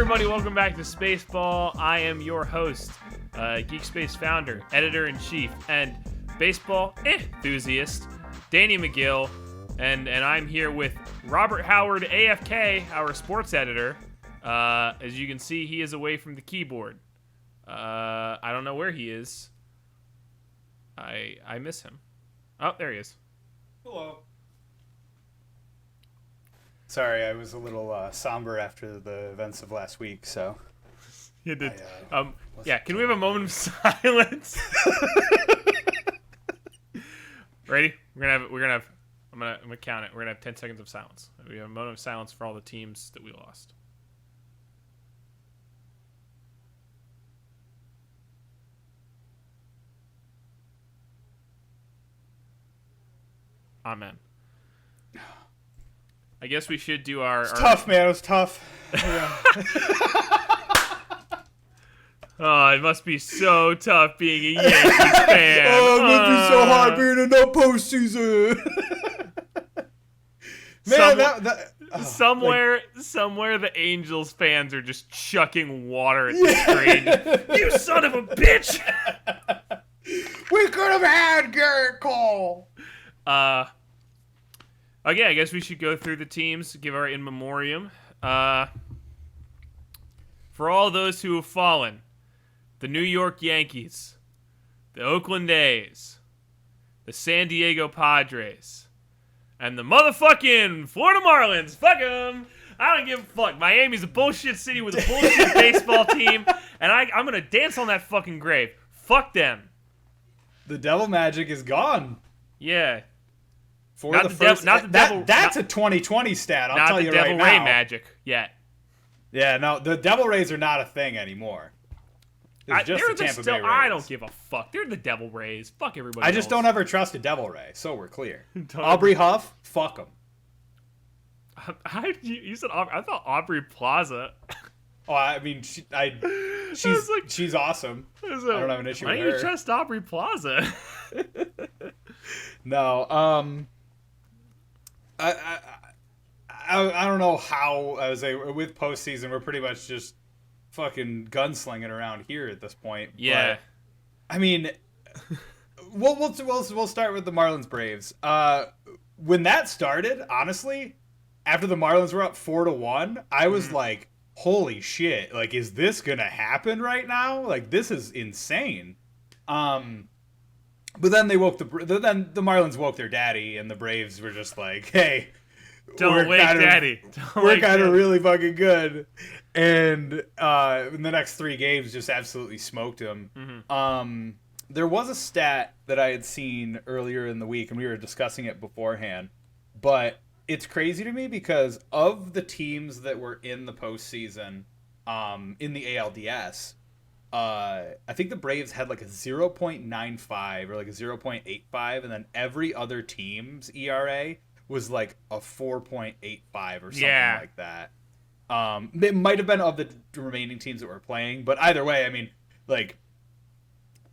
everybody, welcome back to SpaceBall. I am your host, Geek Space founder, editor-in-chief, and baseball enthusiast, Danny McGill, and I'm here with Robert Howard, AFK, our sports editor. As you can see, he is away from the keyboard. I don't know where he is. I miss him. Oh, there he is. Hello. Sorry, I was a little somber after the events of last week, so. You did. Can we have a moment of silence? Ready? I'm gonna count it. We're gonna have 10 seconds of silence. We have a moment of silence for all the teams that we lost. Amen. I guess we should do our... It was tough, man. It was tough. Yeah. Oh, it must be so tough being a Yankees fan. Oh, it must be so hard being in the postseason. Man, somewhere the Angels fans are just chucking water at the screen. You son of a bitch! We could have had Garrett Cole. Okay, I guess we should go through the teams, give our in memoriam. For all those who have fallen, the New York Yankees, the Oakland A's, the San Diego Padres, and the motherfucking Florida Marlins. Fuck them! I don't give a fuck. Miami's a bullshit city with a bullshit baseball team, and I'm gonna dance on that fucking grave. Fuck them. The devil magic is gone. Yeah. That's a 2020 stat. I'll tell you right now. Not the Devil Ray magic yet. Yeah, no, the Devil Rays are not a thing anymore. It's just the Tampa Bay Rays. I don't give a fuck. They're the Devil Rays. Fuck everybody. I just don't ever trust a Devil Ray, so we're clear. Aubrey Huff, fuck him. You said Aubrey? I thought Aubrey Plaza. Oh, I mean, she's awesome. I don't have an issue with her. Why do you trust Aubrey Plaza? No, I don't know how, with postseason, we're pretty much just fucking gunslinging around here at this point. Yeah. But, I mean, we'll start with the Marlins Braves. When that started, honestly, after the Marlins were up 4-1, I was like, holy shit, like, is this gonna happen right now? Like, this is insane. But then the Marlins woke their daddy, and the Braves were just like, "Hey, we're kind of really fucking good." And in the next 3 games, just absolutely smoked them. Mm-hmm. There was a stat that I had seen earlier in the week, and we were discussing it beforehand. But it's crazy to me because of the teams that were in the postseason, in the ALDS. I think the Braves had like a 0.95 or like a 0.85, and then every other team's ERA was like a 4.85 or something like that. It might have been of the remaining teams that were playing, but either way, I mean, like,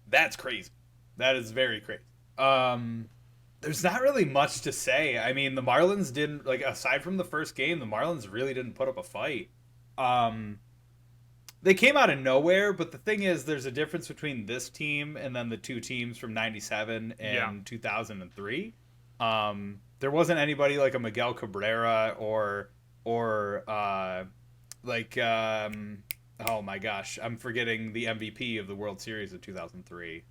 that's crazy. That is very crazy. There's not really much to say. I mean, the Marlins didn't, like, aside from the first game, the Marlins really didn't put up a fight. They came out of nowhere, but the thing is, there's a difference between this team and then the 2 teams from 97 and 2003. There wasn't anybody like a Miguel Cabrera or oh my gosh, I'm forgetting the MVP of the World Series of 2003.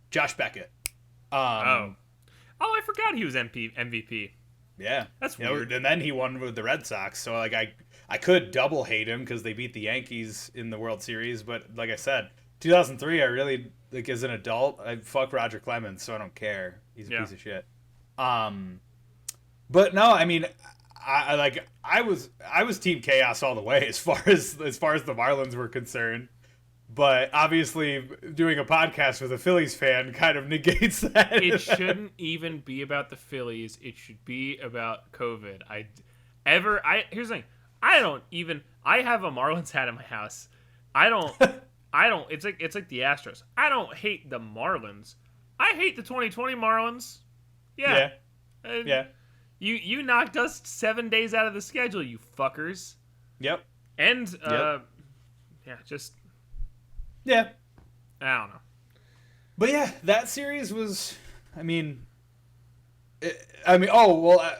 Josh Beckett. I forgot he was MVP. Yeah. That's weird. And then he won with the Red Sox, so like I could double hate him because they beat the Yankees in the World Series, but like I said, 2003, I really, like, as an adult, I fuck Roger Clemens, so I don't care. He's a piece of shit. But no, I mean, I was Team Chaos all the way as far as the Marlins were concerned. But obviously, doing a podcast with a Phillies fan kind of negates that. It shouldn't even be about the Phillies. It should be about COVID. Here's the thing. I have a Marlins hat in my house. It's like the Astros. I don't hate the Marlins. I hate the 2020 Marlins. Yeah. Yeah. You knocked us 7 days out of the schedule, you fuckers. Yep. And Yep. yeah, just Yeah. I don't know. But yeah, that series was. I mean, oh well.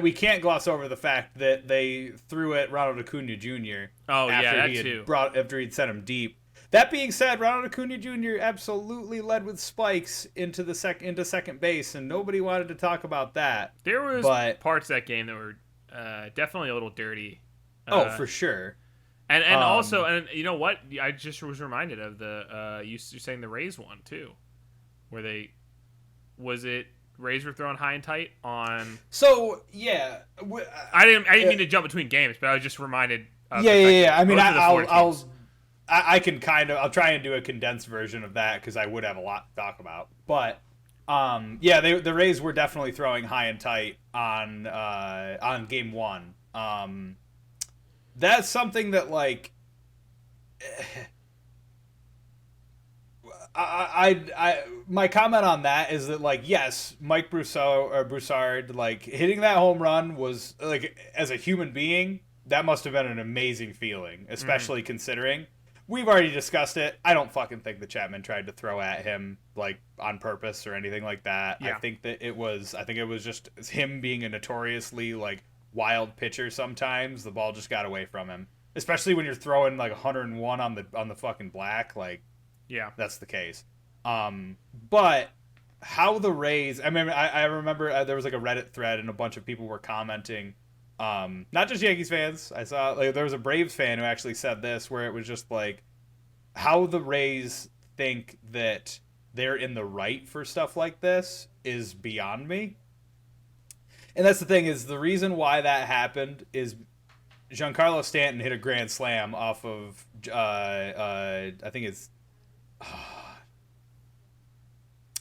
We can't gloss over the fact that they threw at Ronald Acuna Jr. Oh yeah, after that too. after he'd sent him deep. That being said, Ronald Acuna Jr. absolutely led with spikes into second base, and nobody wanted to talk about that. There was But parts of that game that were definitely a little dirty. oh, for sure. And also, and you know what? I just was reminded of the you're saying the Rays one too, where was it Rays were throwing high and tight on. So yeah, I didn't mean to jump between games, but I was just reminded. Of yeah. I mean, I'll try and do a condensed version of that because I would have a lot to talk about. But yeah, the Rays were definitely throwing high and tight on game one. That's something that like. My comment on that is that like yes, Mike Broussard like hitting that home run was like as a human being that must have been an amazing feeling, especially considering we've already discussed it. I don't fucking think that Chapman tried to throw at him like on purpose or anything like that. Yeah. I think it was just him being a notoriously like wild pitcher. Sometimes the ball just got away from him, especially when you're throwing like 101 on the fucking black like. Yeah, That's the case. But how the Rays, I mean, I remember there was like a Reddit thread and a bunch of people were commenting, not just Yankees fans. I saw like there was a Braves fan who actually said this where it was just like how the Rays think that they're in the right for stuff like this is beyond me. And that's the thing is the reason why that happened is Giancarlo Stanton hit a grand slam off of I think it's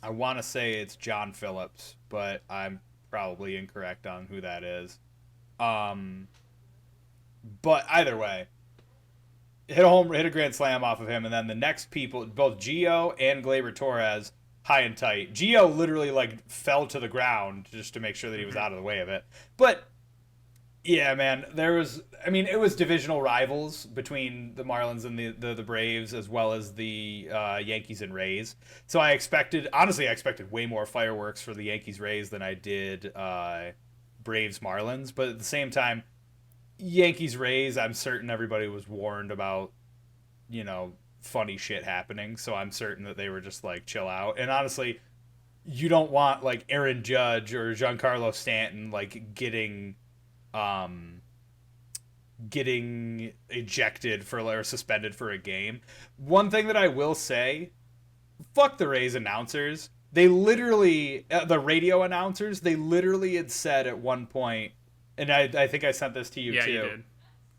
I want to say it's John Phillips, but I'm probably incorrect on who that is. But either way, hit a grand slam off of him, and then the next people, both Gio and Gleyber Torres, high and tight. Gio literally like fell to the ground just to make sure that he was out of the way of it. But yeah, man, it was divisional rivals between the Marlins and the Braves as well as the Yankees and Rays. So I expected way more fireworks for the Yankees Rays than I did Braves Marlins. But at the same time, Yankees Rays, I'm certain everybody was warned about, funny shit happening. So I'm certain that they were just like, chill out. And honestly, you don't want like Aaron Judge or Giancarlo Stanton like getting ejected or suspended for a game. One thing that I will say, fuck the Rays announcers. They literally, the radio announcers, they literally had said at one point, and I think I sent this to you too. Yeah, you did.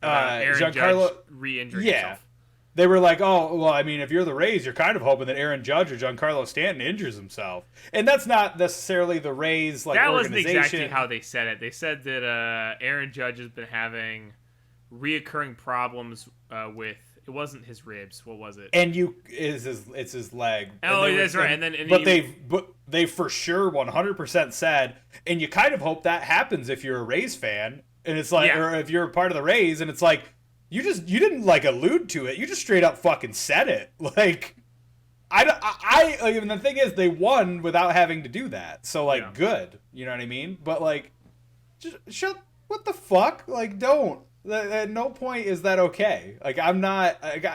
Aaron Judge re-injured himself. They were like, oh, well, I mean, if you're the Rays, you're kind of hoping that Aaron Judge or Giancarlo Stanton injures himself. And that's not necessarily the Rays, like, that organization. That wasn't exactly how they said it. They said that Aaron Judge has been having reoccurring problems with, it wasn't his ribs. What was it? And it's his leg. Oh, that's right. But they for sure 100% said, and you kind of hope that happens if you're a Rays fan. And it's like, or if you're a part of the Rays, and it's like, you didn't like allude to it. You just straight up fucking said it. Like, and the thing is, they won without having to do that. So like, good. You know what I mean? But like, just what the fuck? Like, don't. At no point is that okay. Like, I'm not. Like,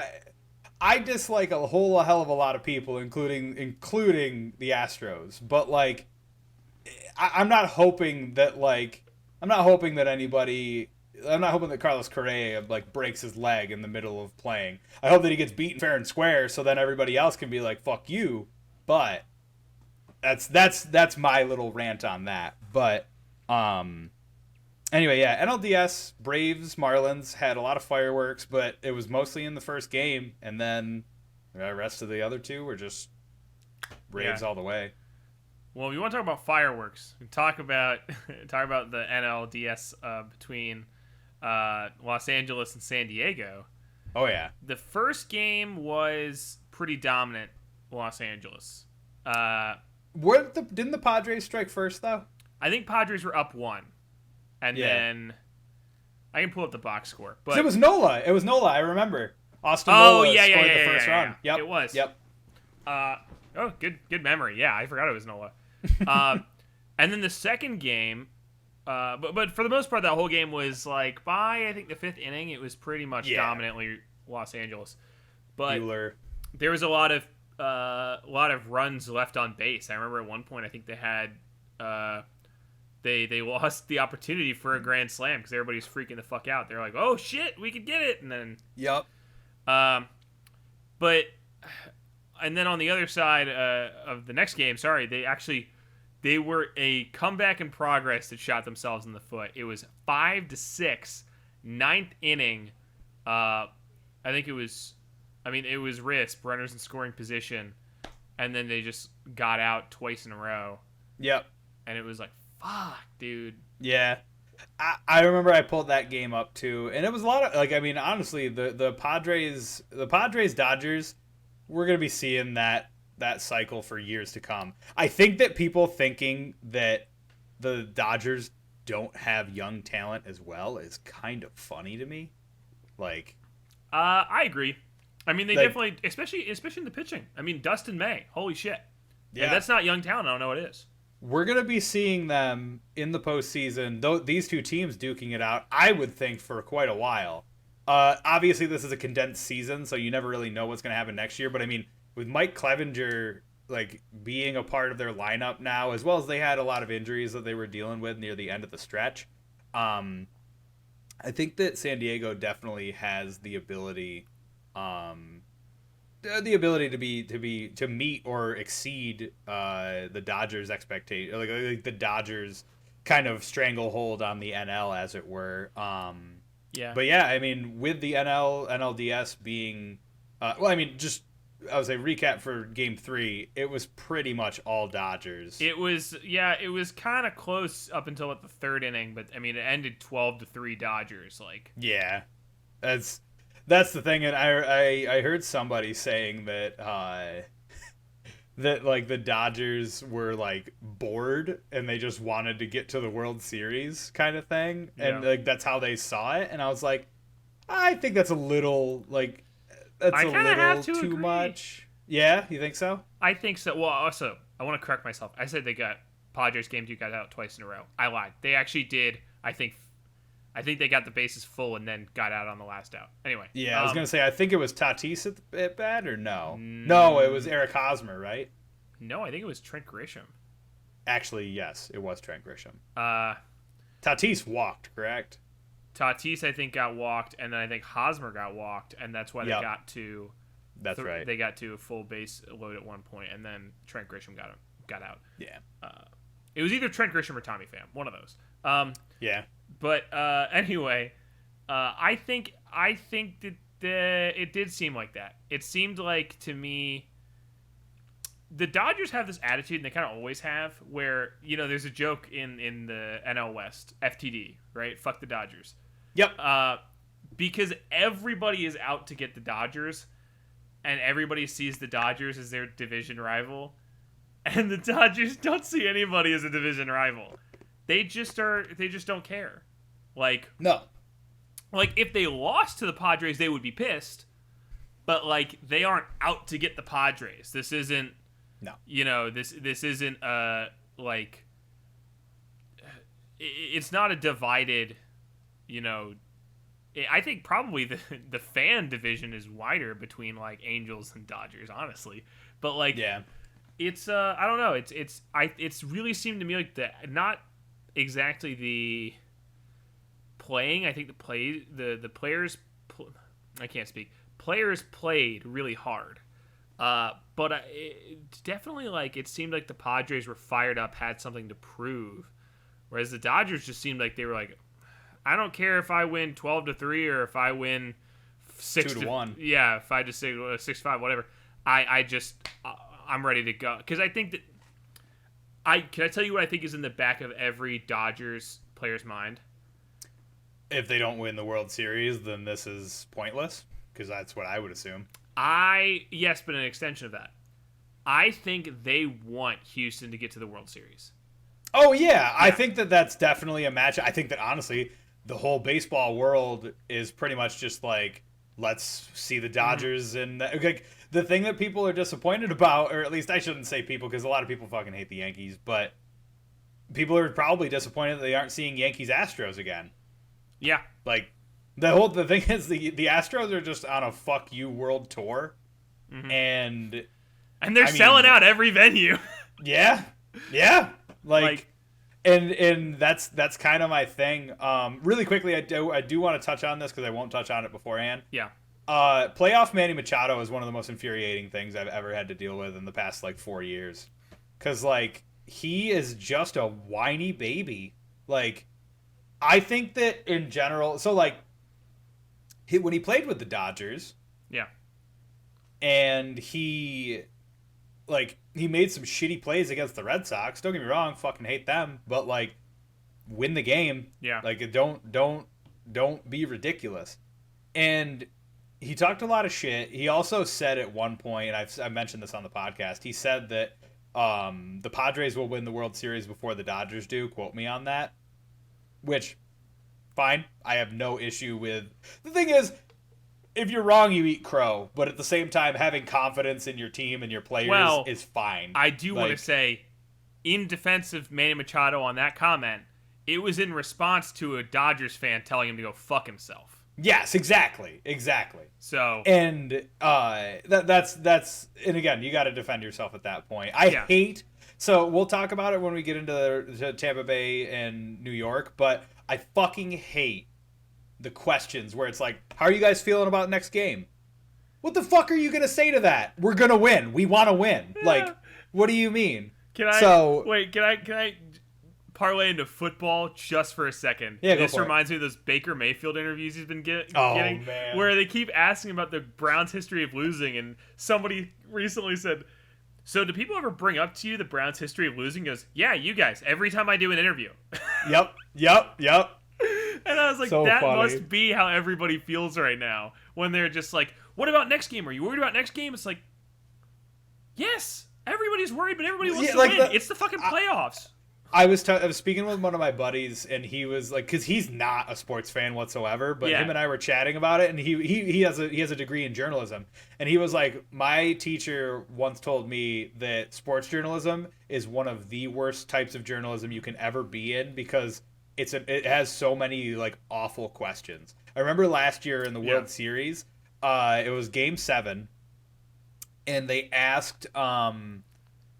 I dislike a whole hell of a lot of people, including the Astros. But like, I'm not hoping that anybody. I'm not hoping that Carlos Correa like breaks his leg in the middle of playing. I hope that he gets beaten fair and square, so then everybody else can be like, "Fuck you." But that's my little rant on that. But anyway, yeah, NLDS Braves Marlins had a lot of fireworks, but it was mostly in the first game, and then the rest of the other two were just Braves all the way. Well, if you want to talk about fireworks, talk about the NLDS between Los Angeles and San Diego. Oh yeah. The first game was pretty dominant Los Angeles. Didn't the Padres strike first though? I think Padres were up 1. And then I can pull up the box score. 'Cause But it was Nola. It was Nola. I remember. Austin oh Nola yeah, scored the first round. yeah. Yep. It was. Yep. Oh, good memory. Yeah, I forgot it was Nola. And then the second game, but for the most part, that whole game was like by I think the fifth inning, it was pretty much dominantly Los Angeles. But Bueller. there was a lot of runs left on base. I remember at one point, I think they had they lost the opportunity for a grand slam because everybody's freaking the fuck out. They're like, "Oh shit, we could get it!" And then Yep. But and then on the other side of the next game, they were a comeback in progress that shot themselves in the foot. It was 5-6, ninth inning. I think it was Risp, runners in scoring position, and then they just got out twice in a row. Yep. And it was like, fuck, dude. Yeah. I remember I pulled that game up too, and it was a lot of honestly, the Padres Dodgers, we're gonna be seeing that cycle for years to come. I think that people thinking that the Dodgers don't have young talent as well is kind of funny to me. Like, I agree. I mean, they definitely, especially in the pitching. I mean, Dustin May, holy shit. Yeah, if that's not young talent, I don't know what it is. We're going to be seeing them in the postseason, though these two teams duking it out, I would think, for quite a while. Obviously, this is a condensed season, so you never really know what's going to happen next year. But, I mean, with Mike Clevenger being a part of their lineup now, as well as they had a lot of injuries that they were dealing with near the end of the stretch, I think that San Diego definitely has the ability to meet or exceed the Dodgers' expectation, like the Dodgers' kind of stranglehold on the NL, as it were. Yeah. But yeah, I mean, with the NLDS being, I would say recap for Game 3. It was pretty much all Dodgers. It was kind of close up until the third inning, but I mean, it ended 12-3 Dodgers. Yeah, that's the thing, and I heard somebody saying that that the Dodgers were bored and they just wanted to get to the World Series kind of thing, and that's how they saw it. And I was like, I think that's a little too agree. much. Yeah, you think so? I think so. Well, also, I want to correct myself. I said they got Padres game 2 got out twice in a row. I lied. They actually did. I think they got the bases full and then got out on the last out. Anyway. Yeah, I was going to say, I think it was Tatis at bat, or no? No, it was Eric Hosmer, right? No, I think it was Trent Grisham. Actually, yes, it was Trent Grisham. Tatis walked, correct? Tatis, I think, got walked, and then I think Hosmer got walked, and that's why they got to... That's right. They got to a full base load at one point, and then Trent Grisham got out. Yeah. It was either Trent Grisham or Tommy Pham, one of those. Yeah. But anyway, I think that it did seem like that. It seemed like, to me, the Dodgers have this attitude, and they kind of always have, where, there's a joke in the NL West, FTD, right? Fuck the Dodgers. Yep. Because everybody is out to get the Dodgers, and everybody sees the Dodgers as their division rival, and the Dodgers don't see anybody as a division rival. They just don't care. No. If they lost to the Padres, they would be pissed. But they aren't out to get the Padres. This isn't. No. This isn't it's not a divided. I think probably the fan division is wider between Angels and Dodgers, honestly. But yeah. It's I don't know. It's really seemed to me like not exactly the playing. I think the players, I can't speak. Players played really hard, but it's definitely it seemed like the Padres were fired up, had something to prove, whereas the Dodgers just seemed like they were I don't care if I win 12-3 or if I win 6-1. Yeah, 5-6, 6-5, whatever. I'm ready to go, because I think that can I tell you what I think is in the back of every Dodgers player's mind? If they don't win the World Series, then this is pointless, because that's what I would assume. Yes, but an extension of that. I think they want Houston to get to the World Series. Oh, yeah. I think that that's definitely a match. I think that, honestly, the whole baseball world is pretty much just like, let's see the Dodgers. And like, the thing that people are disappointed about, or at least I shouldn't say people, because a lot of people fucking hate the Yankees, but people are probably disappointed that they aren't seeing Yankees Astros again. Yeah. Like, the thing is, the Astros are just on a fuck you world tour. And they're selling out every venue. Yeah. Like and that's kind of my thing. Really quickly, I do want to touch on this because I won't touch on it beforehand. Yeah. Playoff Manny Machado is one of the most infuriating things I've ever had to deal with in the past like 4 years. Because like, he is just a whiny baby. Like, I think that in general, so like, when he played with the Dodgers, yeah, and he made some shitty plays against the Red Sox. Don't get me wrong, fucking hate them, but like, win the game. Yeah. Like, don't be ridiculous. And he talked a lot of shit. He also said at one point, and I mentioned this on the podcast, he said that the Padres will win the World Series before the Dodgers do. Quote me on that. Which, fine. I have no issue with. The thing is, if you're wrong, you eat crow. But at the same time, having confidence in your team and your players is fine. I do want to say, in defense of Manny Machado on that comment, it was in response to a Dodgers fan telling him to go fuck himself. Yes, exactly. So, and that's and again, you got to defend yourself at that point. I hate. So we'll talk about it when we get into the Tampa Bay and New York, but I fucking hate the questions where it's like, how are you guys feeling about next game? What the fuck are you going to say to that? We're going to win. We want to win. Yeah. Like, what do you mean? Can I parlay into football just for a second? Yeah, this reminds me of those Baker Mayfield interviews he's been getting. Man. Where they keep asking about the Browns' history of losing, and somebody recently said, so do people ever bring up to you the Browns' history of losing? He goes, yeah, you guys, every time I do an interview. Yep. And I was like, so that funny. must be how everybody feels right now when they're just like, what about next game? Are you worried about next game? It's like, yes, everybody's worried, but everybody wants to win. It's the fucking playoffs. I was speaking with one of my buddies, and he was like, because he's not a sports fan whatsoever, but him and I were chatting about it, and he has a degree in journalism, and he was like, my teacher once told me that sports journalism is one of the worst types of journalism you can ever be in because it has so many like awful questions. I remember last year in the World Series, it was Game 7, and they asked.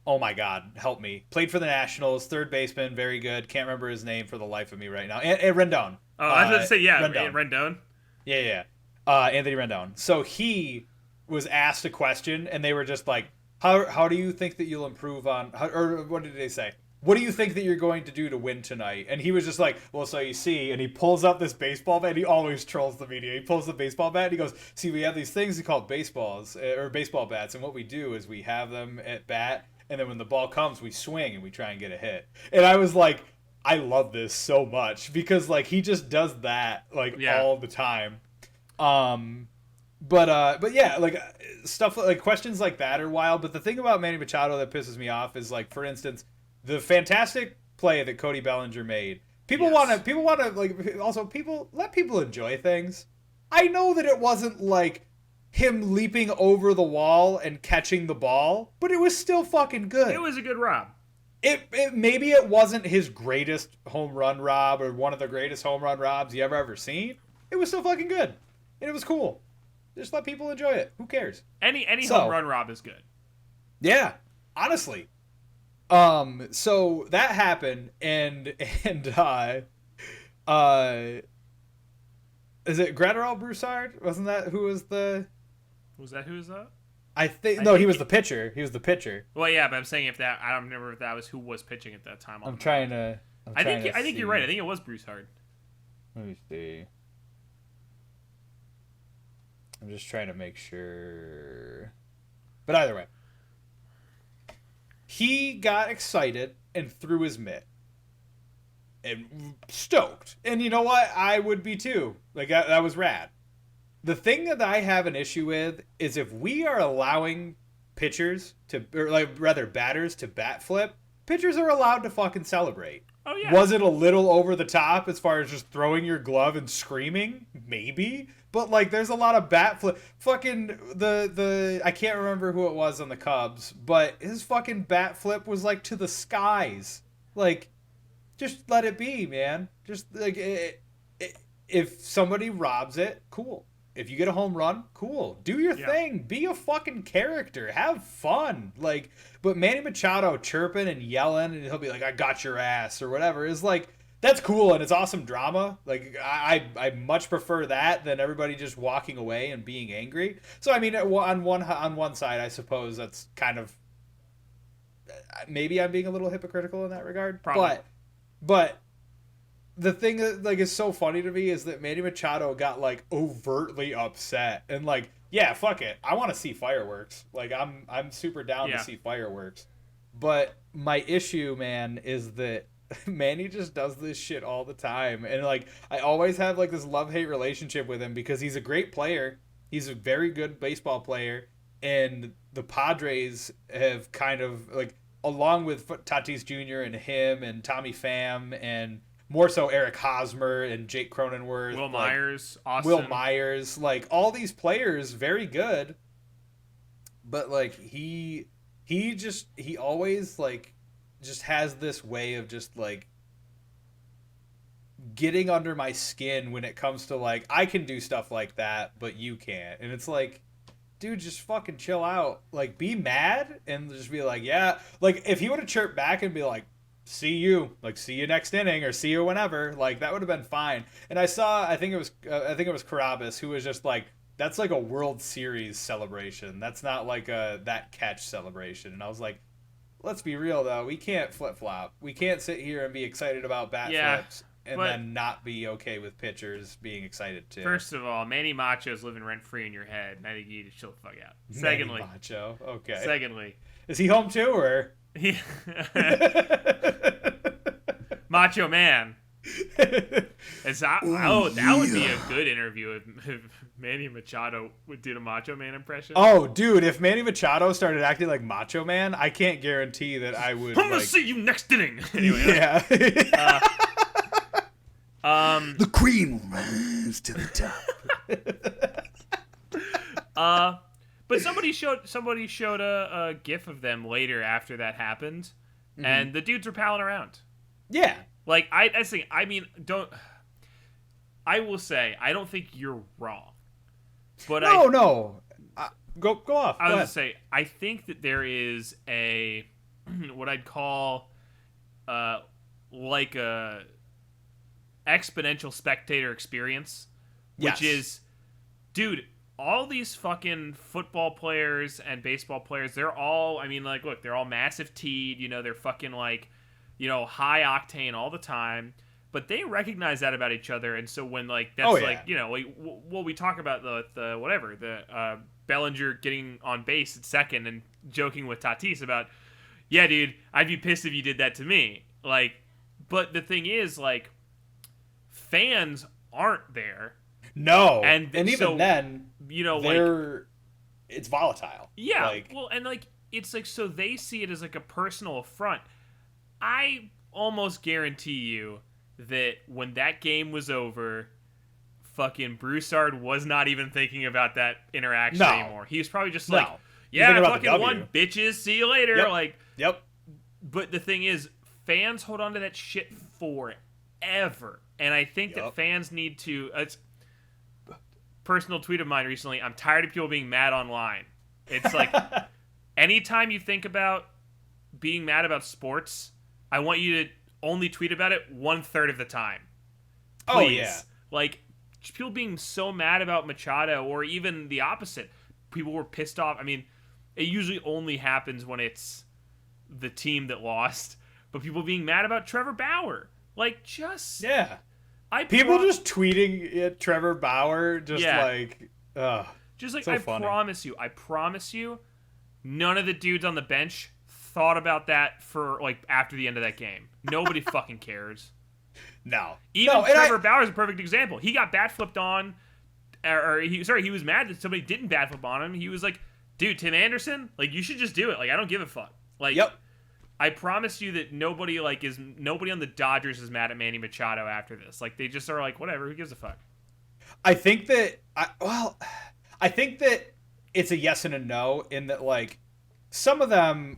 Oh my God, help me. Played for the Nationals, third baseman, very good. Can't remember his name for the life of me right now. And Rendon. Oh, I was going to say, Rendon. Rendon. Yeah. Anthony Rendon. So he was asked a question, and they were just like, how do you think that you'll improve on, or what did they say? What do you think that you're going to do to win tonight? And he was just like, well, so you see, and he pulls up this baseball bat. He always trolls the media. He pulls the baseball bat, and he goes, see, we have these things we call baseballs, or baseball bats, and what we do is we have them at bat, and then when the ball comes, we swing and we try and get a hit. And I was like, I love this so much because like he just does that all the time. But yeah, like stuff like questions like that are wild. But the thing about Manny Machado that pisses me off is like, for instance, the fantastic play that Cody Bellinger made. People want to like also let people enjoy things. I know that it wasn't like him leaping over the wall and catching the ball, but it was still fucking good. It was a good rob. It maybe it wasn't his greatest home run rob or one of the greatest home run robs you ever seen. It was still fucking good. And it was cool. Just let people enjoy it. Who cares? Any home run rob is good. Yeah, honestly. So that happened and is it Gratterall Broussard? Wasn't that who was the? Was that who was that? I think he was the pitcher. He was the pitcher. Well, yeah, but I'm saying I don't remember if that was who was pitching at that time. I think you're right. I think it was Broussard. Let me see. I'm just trying to make sure. But either way, he got excited and threw his mitt. And stoked. And you know what? I would be too. Like, that was rad. The thing that I have an issue with is if we are allowing batters to bat flip, pitchers are allowed to fucking celebrate. Oh, yeah. Was it a little over the top as far as just throwing your glove and screaming? Maybe. But, like, there's a lot of bat flip. Fucking, I can't remember who it was on the Cubs, but his fucking bat flip was, like, to the skies. Like, just let it be, man. Just, like, if somebody robs it, cool. If you get a home run, cool. Do your thing. Be a fucking character. Have fun. Like, but Manny Machado chirping and yelling, and he'll be like, I got your ass, or whatever, is like, that's cool, and it's awesome drama. Like, I much prefer that than everybody just walking away and being angry. So, I mean, on one side, I suppose that's kind of, maybe I'm being a little hypocritical in that regard. Probably. But the thing that, like, is so funny to me is that Manny Machado got, like, overtly upset. And, like, yeah, fuck it. I want to see fireworks. Like, I'm super down to see fireworks. But my issue, man, is that Manny just does this shit all the time. And, like, I always have, like, this love-hate relationship with him because he's a great player. He's a very good baseball player. And the Padres have kind of, like, along with Tatis Jr. and him and Tommy Pham and more so Eric Hosmer and Jake Cronenworth. Will Myers, Austin. Will Myers. Like, all these players, very good. But, like, he always, like, just has this way of just, like, getting under my skin when it comes to, like, I can do stuff like that, but you can't. And it's like, dude, just fucking chill out. Like, be mad and just be like, yeah. Like, if he would have chirped back and be like, see you next inning, or see you whenever, like, that would have been fine. And I think it was Carabas who was just like, that's like a World Series celebration. That's not like a that catch celebration. And I was like, let's be real though, we can't flip-flop. We can't sit here and be excited about bat flips and then not be okay with pitchers being excited too. First of all, Manny Macho's living rent-free in your head, and I think you need to chill the fuck out. Secondly, Manny Macho, okay. Secondly, is he home too, or? Macho Man. That would be a good interview if Manny Machado would do the Macho Man impression. Oh, dude, if Manny Machado started acting like Macho Man, I can't guarantee that I would. I'm gonna see you next inning. Anyway, yeah. The queen will rise to the top. But somebody showed a GIF of them later after that happened, and the dudes were palling around. Yeah. Like, I will say, I don't think you're wrong. But no. Go off. I was going to say, I think that there is a, what I'd call, like a exponential spectator experience, which is, dude, all these fucking football players and baseball players, they're all, I mean, like, look, they're all massive teed, you know, they're fucking, like, you know, high octane all the time, but they recognize that about each other. And so when, like, that's like, you know, like, well, we talk about the Bellinger getting on base at second and joking with Tatis about, yeah, dude, I'd be pissed if you did that to me. Like, but the thing is, like, fans aren't there. No. And even so, then, you know, like, it's volatile. Yeah. Like, well, and, like, it's like, so they see it as like a personal affront. I almost guarantee you that when that game was over, fucking Broussard was not even thinking about that interaction anymore. He was probably just like, yeah, fucking won, bitches, see you later. Yep. Like, yep. But the thing is, fans hold on to that shit forever. And I think that fans need to, it's personal tweet of mine recently, I'm tired of people being mad online. It's like, anytime you think about being mad about sports, I want you to only tweet about it 1/3 of the time. Please. Oh, yeah. Like, people being so mad about Machado, or even the opposite. People were pissed off. I mean, it usually only happens when it's the team that lost. But people being mad about Trevor Bauer. Like, just... Yeah. People just tweeting at Trevor Bauer, just like... Just like, so I funny. promise you, none of the dudes on the bench thought about that for, like, after the end of that game. Nobody fucking cares. No. Even Trevor Bauer is a perfect example. He got bat flipped on, he was mad that somebody didn't bat flip on him. He was like, dude, Tim Anderson, like, you should just do it. Like, I don't give a fuck. Like, I promise you that nobody on the Dodgers is mad at Manny Machado after this. Like, they just are like, whatever, who gives a fuck? I think that I think that it's a yes and a no in that, like, some of them,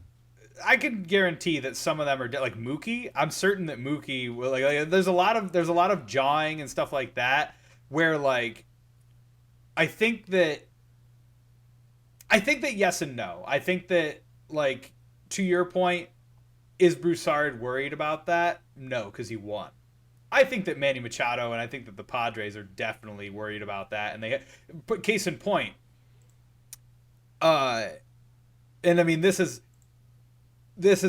I can guarantee that some of them are like Mookie. I'm certain that Mookie will like there's a lot of jawing and stuff like that where, like, I think that yes and no. I think that, like, to your point, is Broussard worried about that? No, because he won. I think that Manny Machado and I think that the Padres are definitely worried about that, and they put case in point. And I mean, this is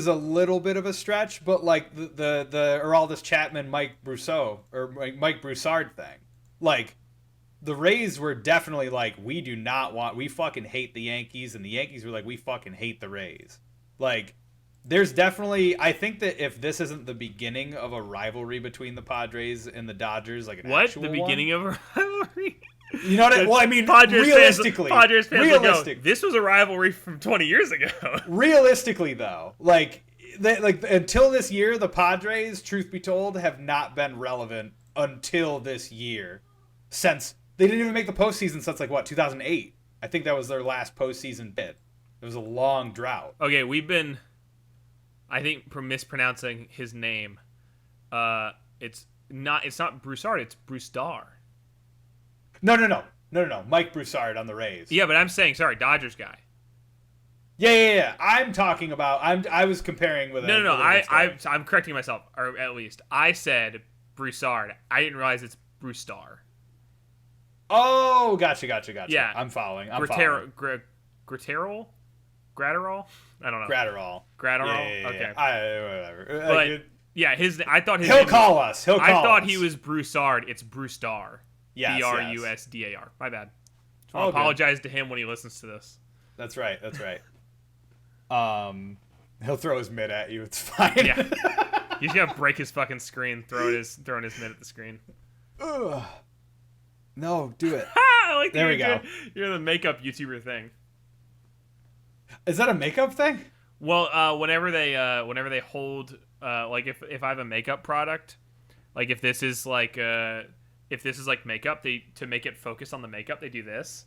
a little bit of a stretch, but like the Aroldis Chapman Mike Broussard thing, like, the Rays were definitely like, we fucking hate the Yankees, and the Yankees were like, we fucking hate the Rays. Like, there's definitely, I think that if this isn't the beginning of a rivalry between the Padres and the Dodgers, like an actual one, beginning of a rivalry? You know what I, well, I mean, Padres realistically, fans this was a rivalry from 20 years ago. Realistically, though, like until this year, the Padres, truth be told, have not been relevant until this year. Since they didn't even make the postseason since, like, what, 2008? I think that was their last postseason bid. It was a long drought. Okay, we've been, I think, mispronouncing his name. It's not Broussard, it's Broussard. No. Mike Broussard on the Rays. Yeah, but I'm saying, sorry, Dodgers guy. Yeah. I'm talking about. I was comparing with. No. I'm correcting myself, or at least I said Broussard. I didn't realize it's Broussard. Oh, gotcha. Yeah, I'm following. Gratterol? I don't know. Gratterol. Yeah. Okay. Whatever. But yeah, I thought his. He'll call us. I thought he was Broussard. It's Broussard. Yes. Brusdar. My bad. I'll apologize to him when he listens to this. That's right. He'll throw his mitt at you. It's fine. Yeah. He's gonna break his fucking screen, throwing his mitt at the screen. Ugh. No, do it. I like there we go. You're the makeup YouTuber thing. Is that a makeup thing? Well, whenever they hold, like, if I have a makeup product, like, if this is like makeup, to make it focus on the makeup, they do this.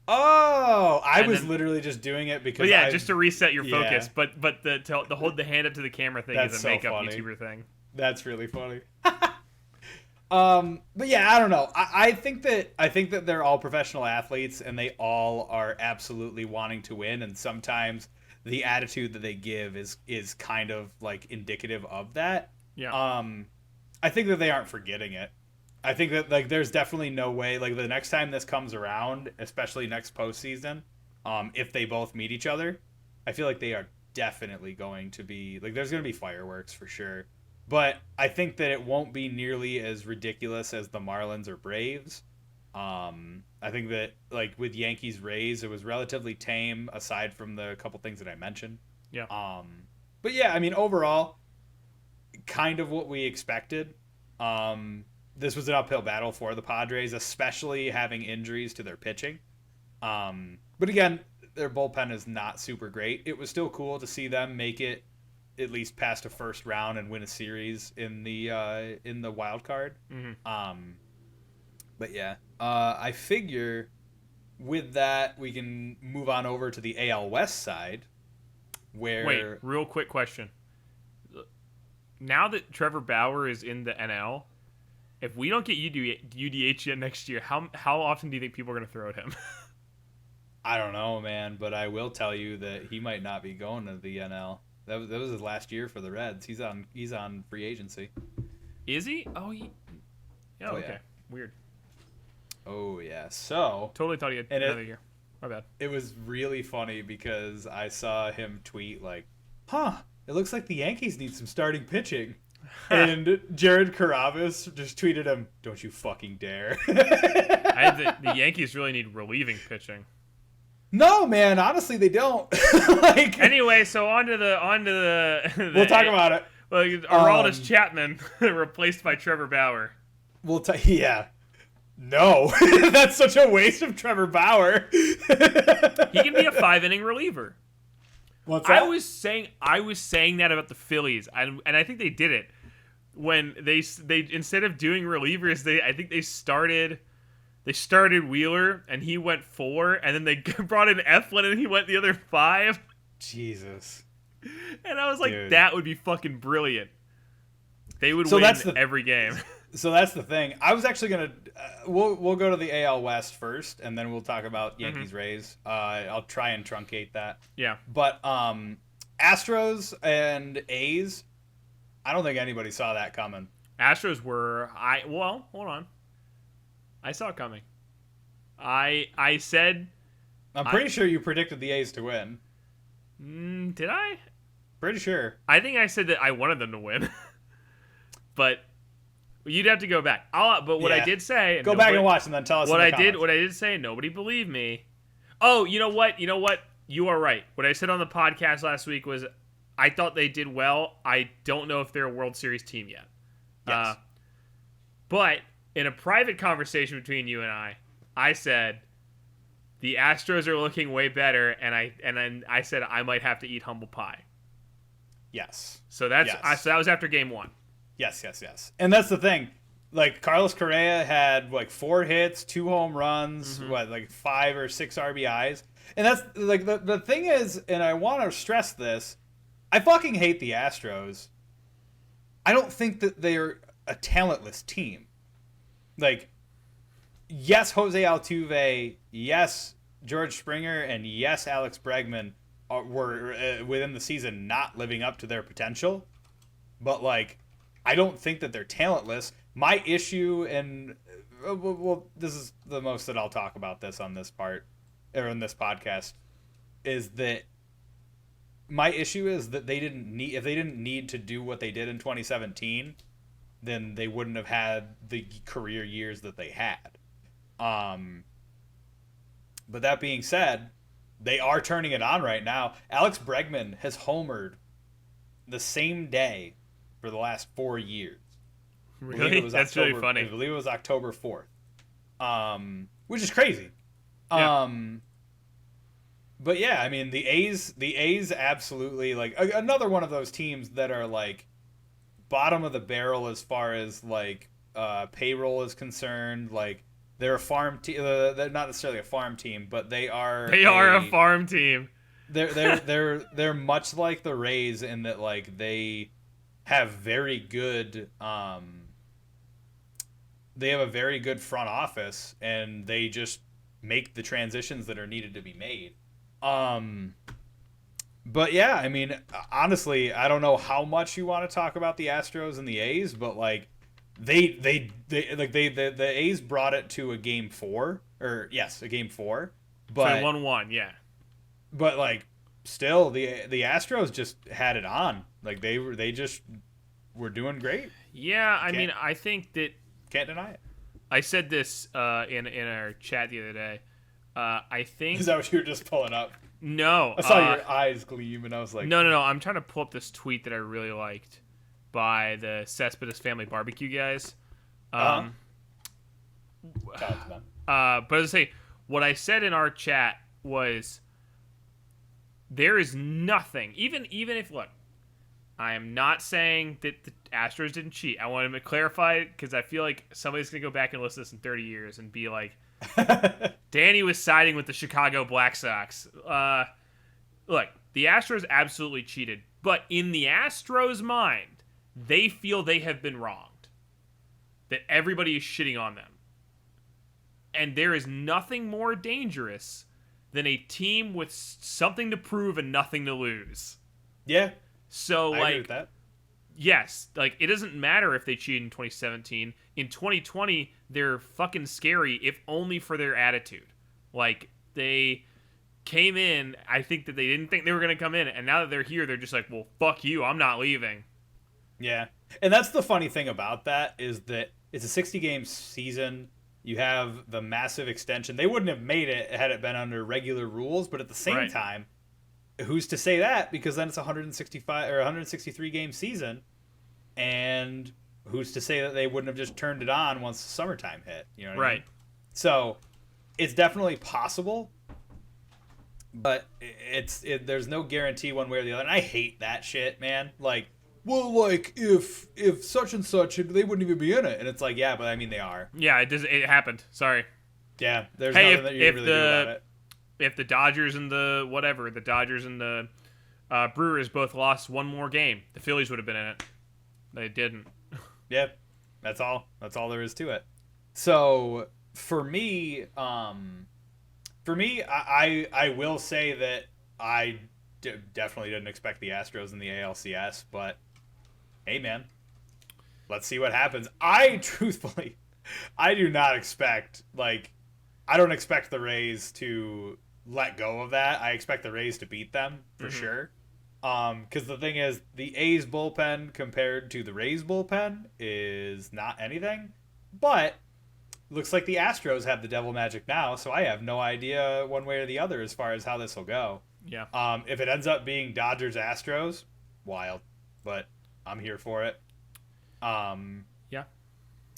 Oh, I was literally just doing it because. But yeah, just to reset your focus. But the hold the hand up to the camera thing is a makeup YouTuber thing. That's really funny. But yeah, I don't know. I think that they're all professional athletes and they all are absolutely wanting to win. And sometimes the attitude that they give is kind of like indicative of that. Yeah. I think that they aren't forgetting it. I think that, like, there's definitely no way, like, the next time this comes around, especially next postseason, if they both meet each other, I feel like they are definitely going to be, like, there's going to be fireworks for sure. But I think that it won't be nearly as ridiculous as the Marlins or Braves. I think that, like, with Yankees Rays, it was relatively tame aside from the couple things that I mentioned. Yeah. But yeah, I mean, overall, kind of what we expected. This was an uphill battle for the Padres, especially having injuries to their pitching. But again, their bullpen is not super great. It was still cool to see them make it at least past a first round and win a series in the wild card. Mm-hmm. But yeah, I figure with that we can move on over to the AL West side. Wait, real quick question. Now that Trevor Bauer is in the NL, if we don't get UDH yet next year, how often do you think people are going to throw at him? I don't know, man, but I will tell you that he might not be going to the NL. That was his last year for the Reds. He's on free agency. Is he? Oh, okay. Yeah. Weird. Oh, yeah. So totally thought he had another year. My bad. It was really funny because I saw him tweet like, it looks like the Yankees need some starting pitching. And Jared Carrabis just tweeted him, "Don't you fucking dare." The Yankees really need relieving pitching. No, man. Honestly, they don't. Like, anyway, so on to the we'll talk about it. Well, Aroldis Chapman replaced by Trevor Bauer. Yeah. No, that's such a waste of Trevor Bauer. He can be a 5-inning reliever. What's that? I was saying that about the Phillies, and I think they did it when they instead of doing relievers, I think they started Wheeler and he went 4, and then they brought in Eflin and he went the other 5. Jesus. And I was like, Dude. that would be fucking brilliant. They would win every game. So that's the thing. I was actually gonna. We'll go to the AL West first, and then we'll talk about Yankees Rays. I'll try and truncate that. Yeah. But Astros and A's, I don't think anybody saw that coming. Astros were hold on. I saw it coming. I said. I'm pretty sure you predicted the A's to win. Did I? Pretty sure. I think I said that I wanted them to win. But you'd have to go back. But what I did say, go back and watch, and then tell us what I did say. Nobody believed me. Oh, you know what? You are right. What I said on the podcast last week was, I thought they did well. I don't know if they're a World Series team yet. Yes. But in a private conversation between you and I said the Astros are looking way better, and then I said I might have to eat humble pie. Yes. So so that was after game 1. Yes. And that's the thing. Like, Carlos Correa had, 4 hits, 2 home runs, 5 or 6 RBIs. And that's, the thing is, and I want to stress this, I fucking hate the Astros. I don't think that they're a talentless team. Yes, Jose Altuve, yes, George Springer, and yes, Alex Bregman were, within the season, not living up to their potential. But, I don't think that they're talentless. My issue, and this is the most that I'll talk about this on this part, or in this podcast, is that my issue is that if they didn't need to do what they did in 2017, then they wouldn't have had the career years that they had. But that being said, they are turning it on right now. Alex Bregman has homered the same day for the last 4 years. Really? That's really funny. I believe it was October 4th. Which is crazy. Yeah. But yeah, I mean, the A's absolutely, another one of those teams that are bottom of the barrel as far as payroll is concerned. They're a farm team. They're not necessarily a farm team, but they are. They are a farm team. They're much like the Rays in that they have very good. They have a very good front office, and they just make the transitions that are needed to be made. But yeah, I mean, honestly, I don't know how much you want to talk about the Astros and the A's, but the A's brought it to a game 4, a game 4. But so 1-1, yeah. But still, the Astros just had it on. They just were doing great. Yeah, I mean, I think that can't deny it. I said this in our chat the other day. I think. Is that what you were just pulling up? No. I saw your eyes gleam, and I was like, No. I'm trying to pull up this tweet that I really liked by the Cespedes Family Barbecue guys. Uh-huh. But as I say, what I said in our chat was, there is nothing, even if, look, I am not saying that the Astros didn't cheat. I want to clarify it because I feel like somebody's going to go back and listen to this in 30 years and be like, Danny was siding with the Chicago Black Sox. Look, the Astros absolutely cheated, but in the Astros' mind, they feel they have been wronged, that everybody is shitting on them. And there is nothing more dangerous than a team with something to prove and nothing to lose. Yeah. So, I agree with that. Yes, it doesn't matter if they cheated in 2017. In 2020, they're fucking scary, if only for their attitude. They came in, I think that they didn't think they were going to come in, and now that they're here, they're just like, well, fuck you, I'm not leaving. Yeah. And that's the funny thing about that, is that it's a 60-game season. You have the massive extension. They wouldn't have made it had it been under regular rules, but at the same time, who's to say that? Because then it's 165 or 163 game season, and who's to say that they wouldn't have just turned it on once the summertime hit? You know what I mean? So it's definitely possible. but there's no guarantee one way or the other, and I hate that shit, man. Like, well, like if such and such, they wouldn't even be in it, and it's like, yeah, but I mean they are. Yeah, it happened. Sorry. Yeah, there's nothing that you can really do about it. If the Dodgers and the Brewers both lost one more game, the Phillies would have been in it. They didn't. Yeah, that's all. That's all there is to it. So for me, I will say that I definitely didn't expect the Astros in the ALCS, but hey, man, let's see what happens. Truthfully, I do not expect, like, I don't expect the Rays to let go of that. I expect the Rays to beat them for sure. Because the thing is, the A's bullpen compared to the Rays bullpen is not anything, but looks like the Astros have the devil magic now, so I have no idea one way or the other as far as how this will go. Yeah. If it ends up being Dodgers Astros, wild, but I'm here for it. Yeah.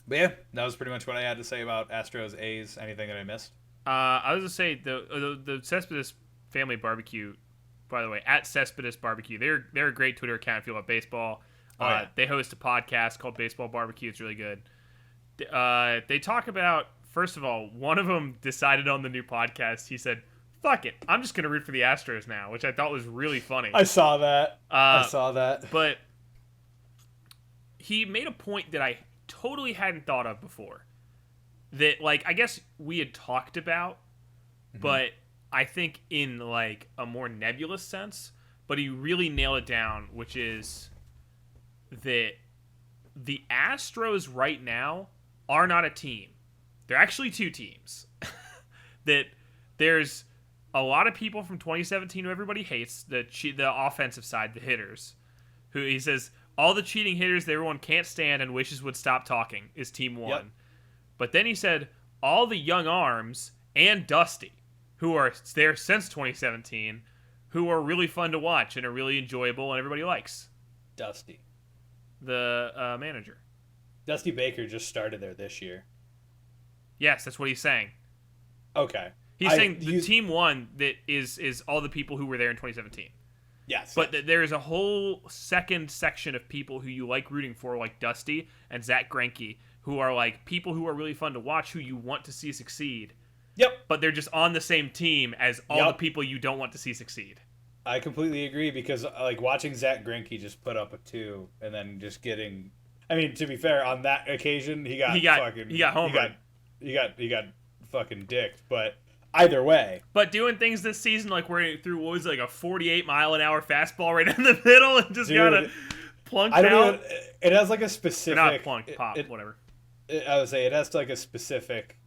But yeah, that was pretty much what I had to say about Astros A's. Anything that I missed? I was gonna say the Cespedes Family Barbecue. By the way, at Cespedes Barbecue, they're a great Twitter account if you love baseball. Yeah. They host a podcast called Baseball Barbecue. It's really good. They talk about, first of all, one of them decided on the new podcast. He said, "Fuck it, I'm just gonna root for the Astros now," which I thought was really funny. I saw that. But he made a point that I totally hadn't thought of before. That, like, I guess we had talked about, but I think in, like, a more nebulous sense, but he really nailed it down, which is that the Astros right now are not a team. They're actually two teams. That there's a lot of people from 2017 who everybody hates, the offensive side, the hitters, who he says all the cheating hitters that everyone can't stand and wishes would stop talking is team one. Yep. But then he said all the young arms and Dusty, who are there since 2017, who are really fun to watch and are really enjoyable and everybody likes. Dusty. The manager. Dusty Baker just started there this year. Yes, that's what he's saying. Okay. He's saying the team one that is all the people who were there in 2017. Yes. But there is a whole second section of people who you like rooting for, like Dusty and Zach Greinke, who are like people who are really fun to watch, who you want to see succeed. Yep. But they're just on the same team as all the people you don't want to see succeed. I completely agree, because like watching Zach Greinke just put up a 2 and then just getting, I mean, to be fair, on that occasion he got homered. He got fucking dicked, but either way. But doing things this season, like we're through what was it, like a 48-mile-an-hour fastball right in the middle and just got it plunked out. It has like a specific, or not plunked, pop, whatever. I would say it has like a specific,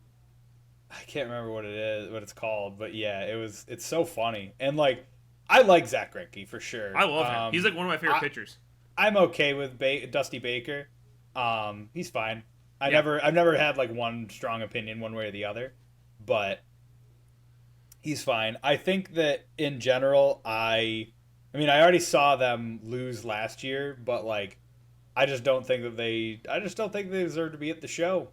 I can't remember what it's called, but yeah, it's so funny. And like, I like Zach Greinke for sure. I love him. He's like one of my favorite pitchers. I'm okay with Dusty Baker. He's fine. I've never had like one strong opinion one way or the other, but he's fine. I think that in general, I already saw them lose last year, but like, I just don't think they deserve to be at the show.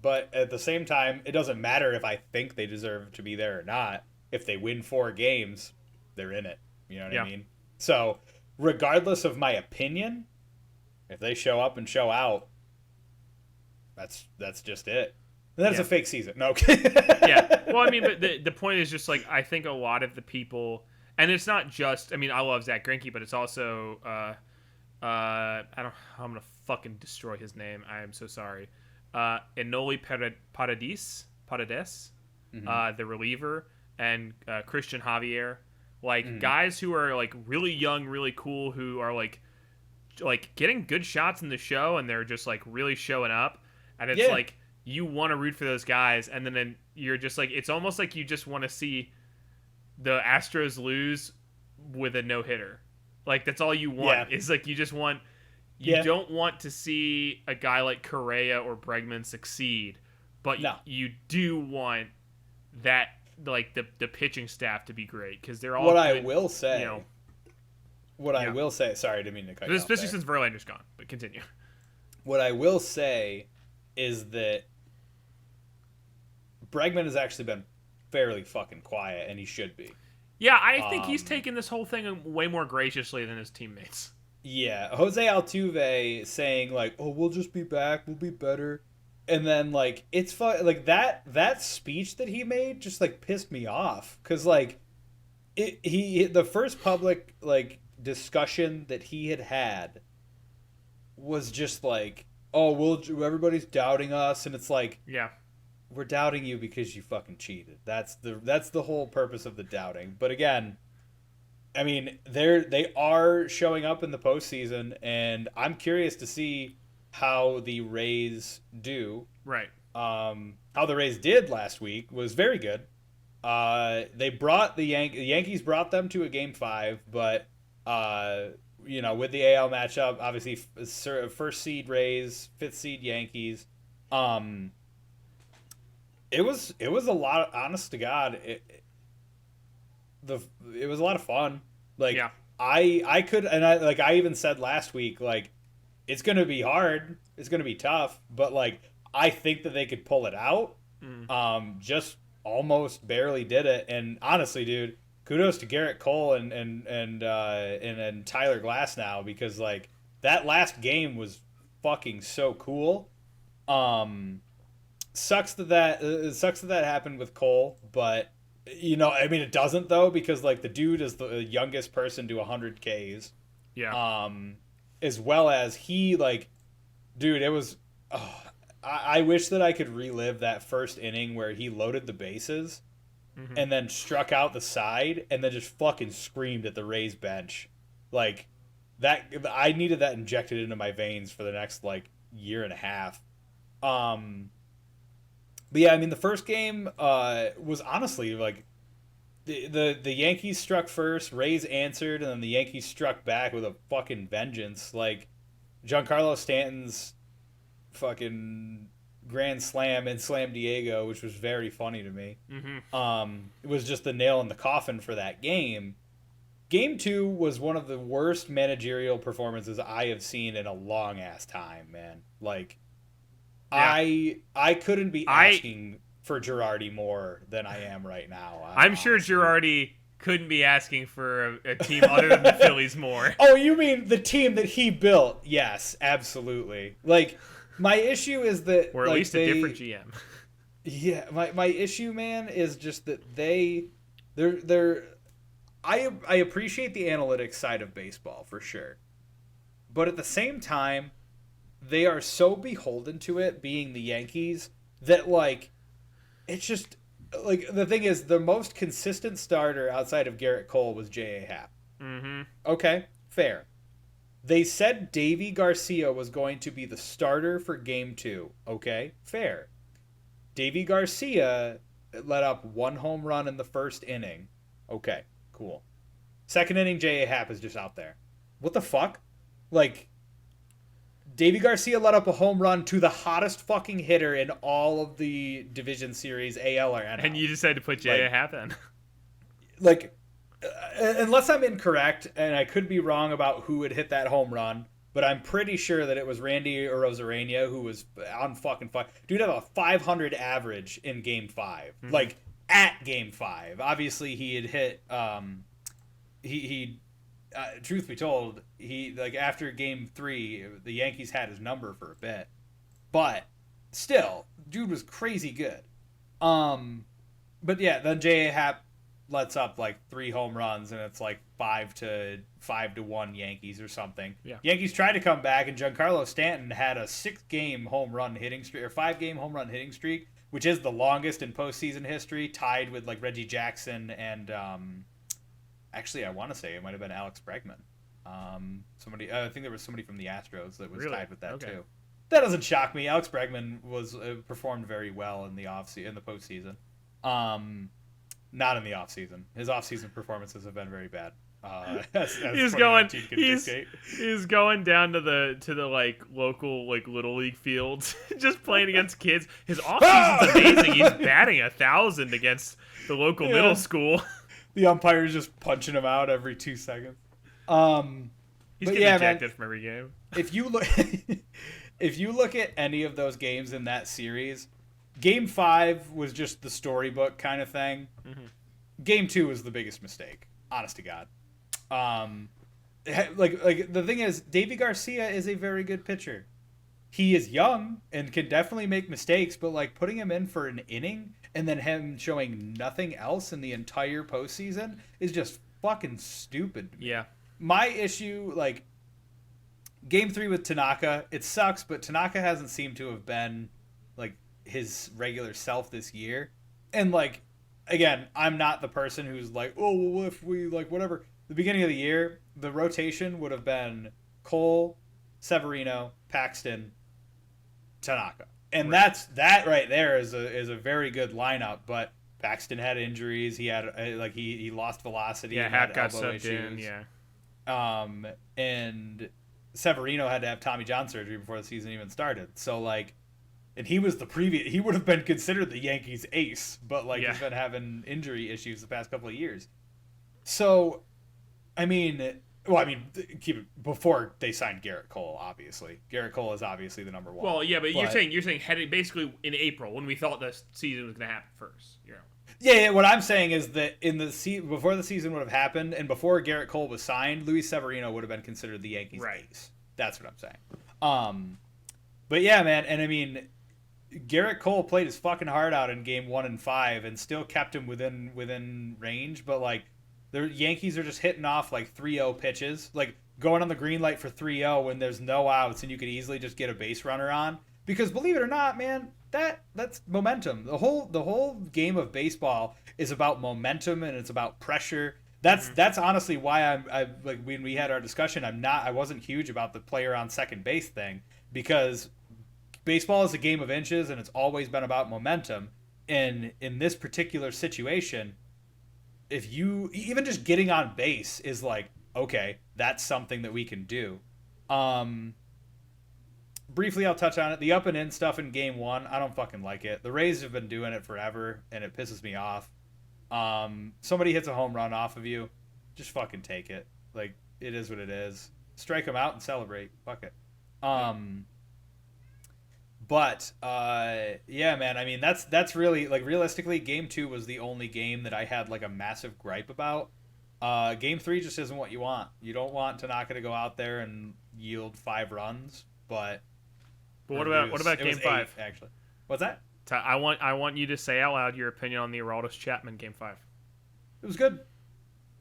But at the same time, it doesn't matter if I think they deserve to be there or not. If they win 4 games, they're in it. You know what I mean? So, regardless of my opinion, if they show up and show out, that's just it. And that's a fake season. No. Yeah. Well, I mean, but the point is just like, I think a lot of the people, and it's not just, I mean, I love Zach Greinke, but it's also, I'm gonna fucking destroy his name. I am so sorry. Enoli Paredes, the reliever, and Christian Javier, like guys who are like really young, really cool, who are like getting good shots in the show, and they're just like really showing up, and it's like you want to root for those guys, and then you're just like, it's almost like you just want to see the Astros lose with a no-hitter. Like, that's all you want. Is like, you just want, you don't want to see a guy like Correa or Bregman succeed, but you do want that, like, the pitching staff to be great, because they're all I will say, I will say, sorry, I didn't mean to cut you off, especially since Verlander's gone, but continue. What I will say is that Bregman has actually been fairly fucking quiet, and he should be. Yeah, I think he's taken this whole thing way more graciously than his teammates. Yeah, Jose Altuve saying like, "Oh, we'll just be back. We'll be better." And then like it's fun like that speech that he made just like pissed me off cuz like the first public like discussion that he had was just like, "Oh, everybody's doubting us." And it's like, yeah, we're doubting you because you fucking cheated. That's the whole purpose of the doubting. But again, I mean, they are showing up in the postseason, and I'm curious to see how the Rays do. Right. How the Rays did last week was very good. They brought the Yankees brought them to a game 5, but with the AL matchup, obviously first seed Rays, 5th seed Yankees. It was a lot. Honest to God, it was a lot of fun. Like yeah. I could, and I even said last week, like it's gonna be hard, it's gonna be tough, but like I think that they could pull it out. Just almost barely did it, and honestly, dude, kudos to Garrett Cole and Tyler Glass now, because like that last game was fucking so cool. Sucks that happened with Cole, but I mean it doesn't though, because like the dude is the youngest person to 100 Ks. Yeah. As well as he like, dude, it was. I wish that I could relive that first inning where he loaded the bases, and then struck out the side, and then just fucking screamed at the Rays bench, like that. I needed that injected into my veins for the next like year and a half. But yeah, I mean, the first game was honestly like the Yankees struck first, Rays answered, and then the Yankees struck back with a fucking vengeance. Like Giancarlo Stanton's fucking grand slam in Slam Diego, which was very funny to me. It was just the nail in the coffin for that game. Game 2 was one of the worst managerial performances I have seen in a long ass time, man. Like. Yeah. I couldn't be asking for Girardi more than I am right now. I'm sure Girardi couldn't be asking for a team other than the Phillies more. Oh, you mean the team that he built? Yes, absolutely. Like, my issue is that... Or at least a different GM. Yeah, my issue, man, is just that they're I appreciate the analytics side of baseball, for sure. But at the same time, they are so beholden to it being the Yankees that, like, it's just, like, the thing is, the most consistent starter outside of Garrett Cole was J.A. Happ. Okay, fair. They said Davy Garcia was going to be the starter for Game 2. Okay, fair. Davy Garcia let up 1 home run in the first inning. Okay, cool. Second inning, J.A. Happ is just out there. What the fuck? Like... Davy Garcia let up a home run to the hottest fucking hitter in all of the division series, AL or NL. And you decided to put J.A. Happ in. Like, unless I'm incorrect, and I could be wrong about who had hit that home run, but I'm pretty sure that it was Randy Arozarena who was on fucking fire. Dude had a 500 average in Game 5. Like, at Game 5. Obviously, he had hit... truth be told, he like after Game 3, the Yankees had his number for a bit, but still, dude was crazy good. But yeah, then J.A. Happ lets up like 3 home runs, and it's like 5-1 Yankees or something. Yeah. Yankees tried to come back, and Giancarlo Stanton had a 6-game home run hitting streak or 5-game home run hitting streak, which is the longest in postseason history, tied with like Reggie Jackson and. Actually, I want to say it might have been Alex Bregman. I think there was somebody from the Astros that was tied with that too. That doesn't shock me. Alex Bregman was performed very well in the postseason. Not in the offseason. His offseason performances have been very bad. He's going down to the like local like little league fields, just playing against kids. His offseason's amazing. He's batting 1,000 against the local middle school. The umpire's just punching him out every 2 seconds. He's getting ejected from every game. If you look at any of those games in that series, Game 5 was just the storybook kind of thing. Game 2 was the biggest mistake, honest to God. Like the thing is, Davy Garcia is a very good pitcher. He is young and can definitely make mistakes, but like putting him in for an inning and then him showing nothing else in the entire postseason is just fucking stupid. Yeah. My issue, like Game 3 with Tanaka, it sucks, but Tanaka hasn't seemed to have been like his regular self this year. And like, again, I'm not the person who's like, oh, well, if we like whatever. The beginning of the year, the rotation would have been Cole, Severino, Paxton, Tanaka, and Right. that right there is a very good lineup. But Paxton had injuries. He had he lost velocity. Yeah, and Hack had got elbow subbed in. issues. Yeah. And Severino had to have Tommy John surgery before the season even started. So like, and he was he would have been considered the Yankees ace, but like he's been having injury issues the past couple of years. So, I mean, keep it before they signed Garrett Cole. Obviously, Garrett Cole is obviously the number one. Well, yeah, but you're saying heading basically in April when we thought the season was going to happen first. You know. Yeah, what I'm saying is that before the season would have happened and before Garrett Cole was signed, Luis Severino would have been considered the Yankees ace. That's what I'm saying. But yeah, man, and I mean, Garrett Cole played his fucking heart out in Game 1 and 5 and still kept him within range, but like the Yankees are just hitting off like 3-0 pitches, like going on the green light for 3-0 when there's no outs and you could easily just get a base runner on. Because believe it or not, man, that's momentum. The whole game of baseball is about momentum and it's about pressure. That's honestly why I like when we had our discussion, I wasn't huge about the player on second base thing, because baseball is a game of inches and it's always been about momentum. And in this particular situation, if you even just getting on base is like, okay, that's something that we can do. Briefly, I'll touch on it. The up and in stuff in Game 1, I don't fucking like it. The Rays have been doing it forever, and it pisses me off. Somebody hits a home run off of you, just fucking take it. Like, it is what it is. Strike them out and celebrate. Fuck it. But yeah, man. I mean, that's really like realistically, Game 2 was the only game that I had like a massive gripe about. Game 3 just isn't what you want. You don't want Tanaka to go out there and yield 5 runs, but what about Game 5? Actually, what's that? I want you to say out loud your opinion on the Aroldis Chapman Game 5. It was good.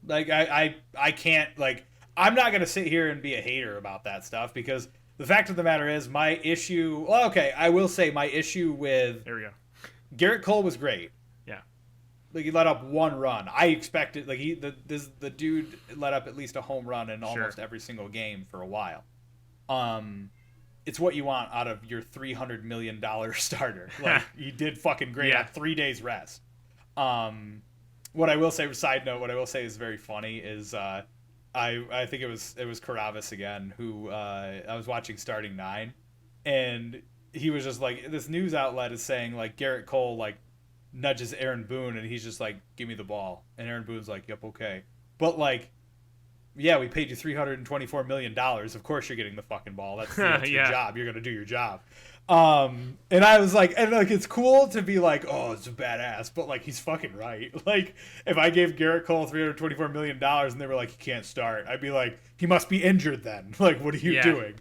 Like I can't like I'm not gonna sit here and be a hater about that stuff, because the fact of the matter is my issue. Well, okay, I will say my issue with There we go. Garrett Cole was great. Yeah. Like he let up 1 run. I expected like the dude let up at least a home run in almost every single game for a while. It's what you want out of your $300 million starter. Like he did fucking great on 3 days rest. What I will say, side note, what I will say is very funny is I think it was Karavis again who I was watching Starting 9, and he was just like, this news outlet is saying like Garrett Cole like nudges Aaron Boone and he's just like, give me the ball, and Aaron Boone's like, yep, okay, but like, yeah, we paid you $324 million. Of course you're getting the fucking ball. That's your job. You're going to do your job. And I was like, and like, it's cool to be like, oh, it's a badass, but like, he's fucking right. Like, if I gave Garrett Cole $324 million and they were like, he can't start, I'd be like, he must be injured then. Like, what are you doing?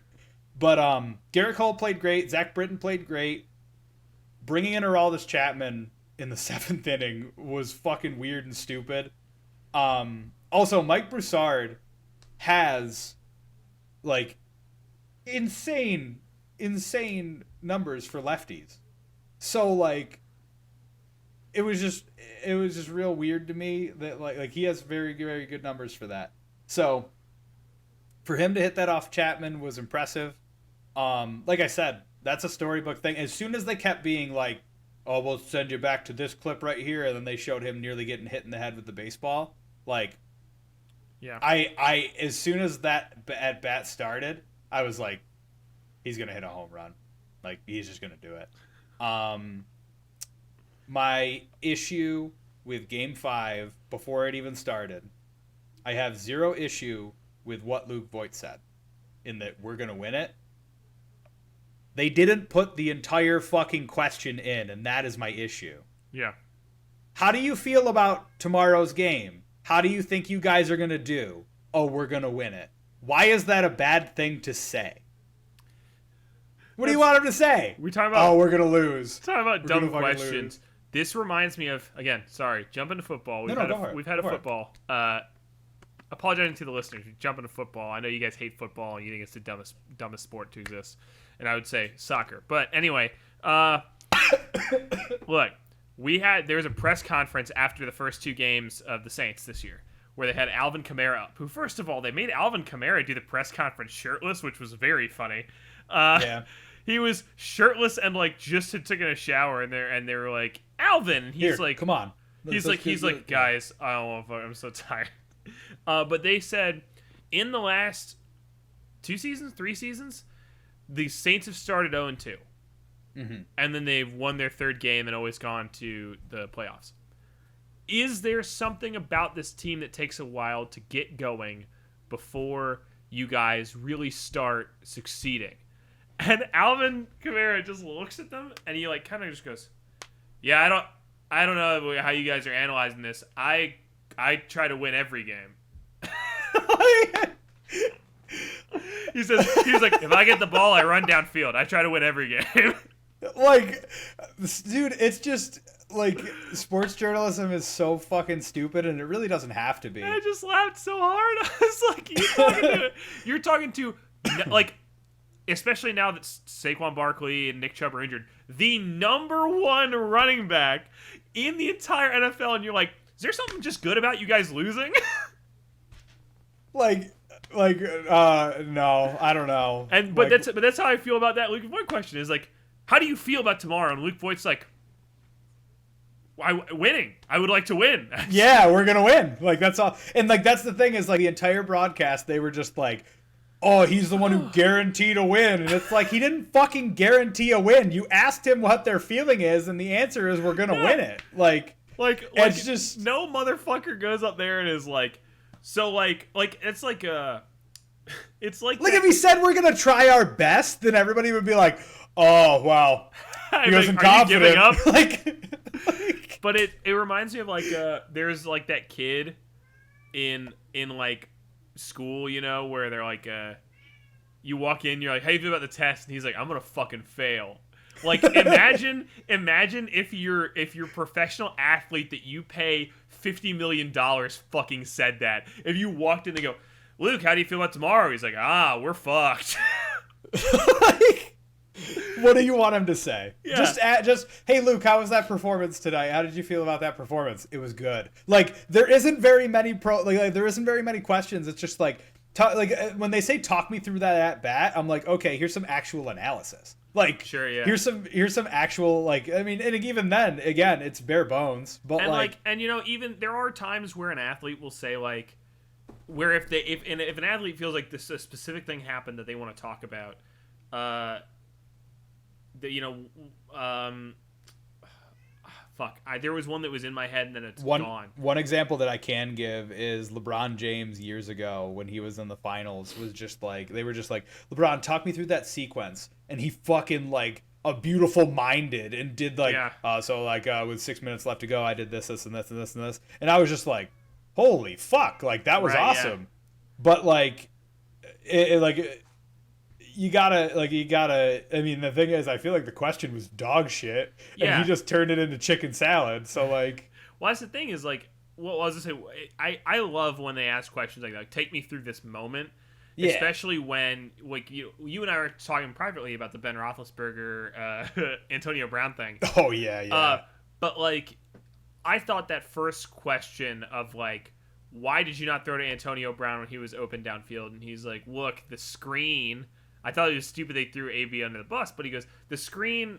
But Garrett Cole played great. Zach Britton played great. Bringing in Aroldis Chapman in the 7th inning was fucking weird and stupid. Also, Mike Broussard has like insane numbers for lefties. So like it was just real weird to me that like he has very, very good numbers for that. So for him to hit that off Chapman was impressive. Like I said, that's a storybook thing. As soon as they kept being like, oh, we'll send you back to this clip right here, and then they showed him nearly getting hit in the head with the baseball, like, yeah, I as soon as that at bat started, I was like, he's gonna hit a home run, like he's just gonna do it. My issue with Game 5 before it even started, I have zero issue with what Luke Voigt said, in that we're gonna win it. They didn't put the entire fucking question in, and that is my issue. Yeah. How do you feel about tomorrow's game? How do you think you guys are going to do? Oh, we're going to win it. Why is that a bad thing to say? What do you want him to say? We talking about? Oh, we're going to lose. Talking about We're dumb gonna fucking questions. lose. This reminds me of, again, sorry, jump into football. We've had a Go for it. football. Apologizing to the listeners. We jump into football. I know you guys hate football and you think it's the dumbest sport to exist. And I would say soccer. But anyway, look, there was a press conference after the first 2 games of the Saints this year where they had Alvin Kamara up, who, first of all, they made Alvin Kamara do the press conference shirtless, which was very funny. Yeah. He was shirtless and like just had taken a shower, and they were like, Alvin. He's Here, like, come on. He's like, guys, I don't know if I'm so tired. But they said in the last 3 seasons, the Saints have started 0-2. Mm-hmm. And then they've won their 3rd game and always gone to the playoffs. Is there something about this team that takes a while to get going before you guys really start succeeding? And Alvin Kamara just looks at them and he like kind of just goes, "Yeah, I don't know how you guys are analyzing this. I try to win every game." He's like, "If I get the ball, I run downfield. I try to win every game." Like, dude, it's just like sports journalism is so fucking stupid, and it really doesn't have to be. I just laughed so hard. I was like, you're talking to like, especially now that Saquon Barkley and Nick Chubb are injured, the number 1 running back in the entire NFL, and you're like, is there something just good about you guys losing? No, I don't know. But that's how I feel about that Luke Voigt question is like, how do you feel about tomorrow? And Luke Voigt's like, winning. I would like to win. Yeah, we're gonna win. Like, that's all. And like, that's the thing is like the entire broadcast, they were just like, oh, he's the one who guaranteed a win. And it's like, he didn't fucking guarantee a win. You asked him what their feeling is, and the answer is we're gonna win it. Like it's just no motherfucker goes up there and is like, so like it's like it's like if he said we're gonna try our best, then everybody would be like, oh wow, he wasn't confident. You giving up? like, but it reminds me of like there's like that kid in like school, you know, where they're like you walk in, you're like, how you feel about the test? And he's like, I'm gonna fucking fail. Like, imagine if your professional athlete that you pay $50 million fucking said that. If you walked in, they go, Luke, how do you feel about tomorrow? He's like, we're fucked. like, what do you want him to say? Yeah. Just hey Luke, how was that performance tonight? How did you feel about that performance? It was good. Like, there isn't very many there isn't very many questions. It's just like when they say talk me through that at bat, I'm like, okay, here's some actual analysis. Like, sure, yeah. Here's some actual, like, I mean, and even then, again, it's bare bones. But and you know, even there are times where an athlete will say like, where if an athlete feels like this a specific thing happened that they want to talk about, there was one that was in my head and then it's gone. One example that I can give is LeBron James years ago when he was in the finals was just like, they were just like, LeBron, talk me through that sequence. And he fucking like a beautiful minded and did like, with 6 minutes left to go, I did this, and this, and this, and this. And I was just like, holy fuck. Like, that was awesome. Yeah. But like, you gotta, I mean, the thing is, I feel like the question was dog shit, and he just turned it into chicken salad, so like... Well, that's the thing is, like, well, I was gonna say, I love when they ask questions like that, take me through this moment, especially when, like, you and I were talking privately about the Ben Roethlisberger, Antonio Brown thing. Oh, yeah. But, like, I thought that first question of, like, why did you not throw to Antonio Brown when he was open downfield? And he's like, look, the screen... I thought it was stupid they threw AB under the bus, but he goes, the screen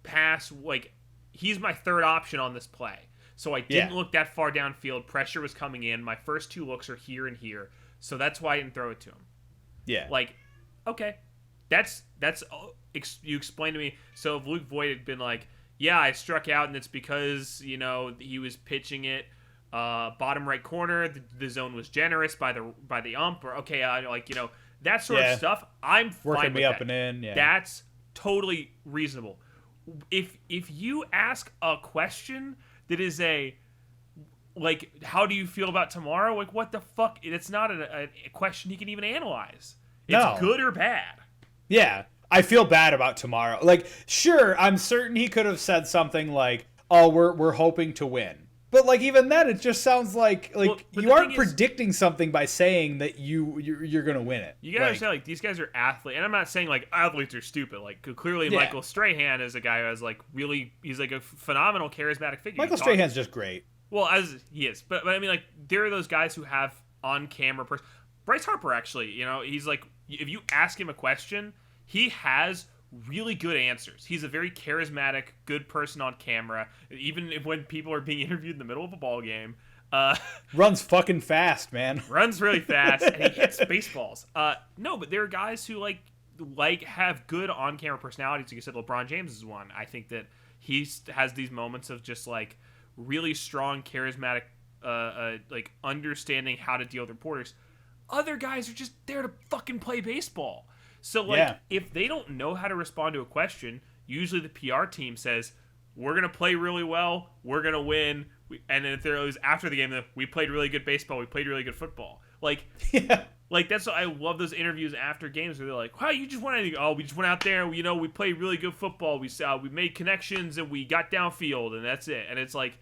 pass, like, he's my third option on this play. So I didn't look that far downfield. Pressure was coming in. My first 2 looks are here and here. So that's why I didn't throw it to him. Yeah. Like, okay. That's you explained to me. So if Luke Voigt had been like, yeah, I struck out, and it's because, you know, he was pitching it bottom right corner. The zone was generous by the ump. Or, okay, like, you know, that sort of stuff, I'm fine working me with up that. and in. Yeah. That's totally reasonable. If you ask a question that is like, how do you feel about tomorrow? Like, what the fuck? It's not a question he can even analyze. It's good or bad. Yeah. I feel bad about tomorrow. Like, sure, I'm certain he could have said something like, "Oh, we're hoping to win." But like even then, it just sounds like you aren't predicting something by saying that you're gonna win it. You gotta understand, like, these guys are athletes, and I'm not saying like athletes are stupid. Like, clearly Michael Strahan is a guy who has like he's like a phenomenal charismatic figure. Michael Strahan's just great. Well, as he is, but I mean, like, there are those guys who have on camera Bryce Harper, actually, he's like, if you ask him a question, he has really good answers. He's a very charismatic, good person on camera. Even when people are being interviewed in the middle of a ball game, runs fucking fast, man. Runs really fast, and he hits baseballs. No, but there are guys who like have good on camera personalities. Like you said, LeBron James is one. I think that he has these moments of just like really strong, charismatic, like understanding how to deal with reporters. Other guys are just there to fucking play baseball. So, like, if they don't know how to respond to a question, usually the PR team says, we're going to play really well, we're going to win, and then if there was after the game, we played really good baseball, we played really good football. Like, like that's what I love, those interviews after games where they're like, wow, you just went out, oh, we just went out there, we played really good football, we made connections, and we got downfield, and that's it. And it's like,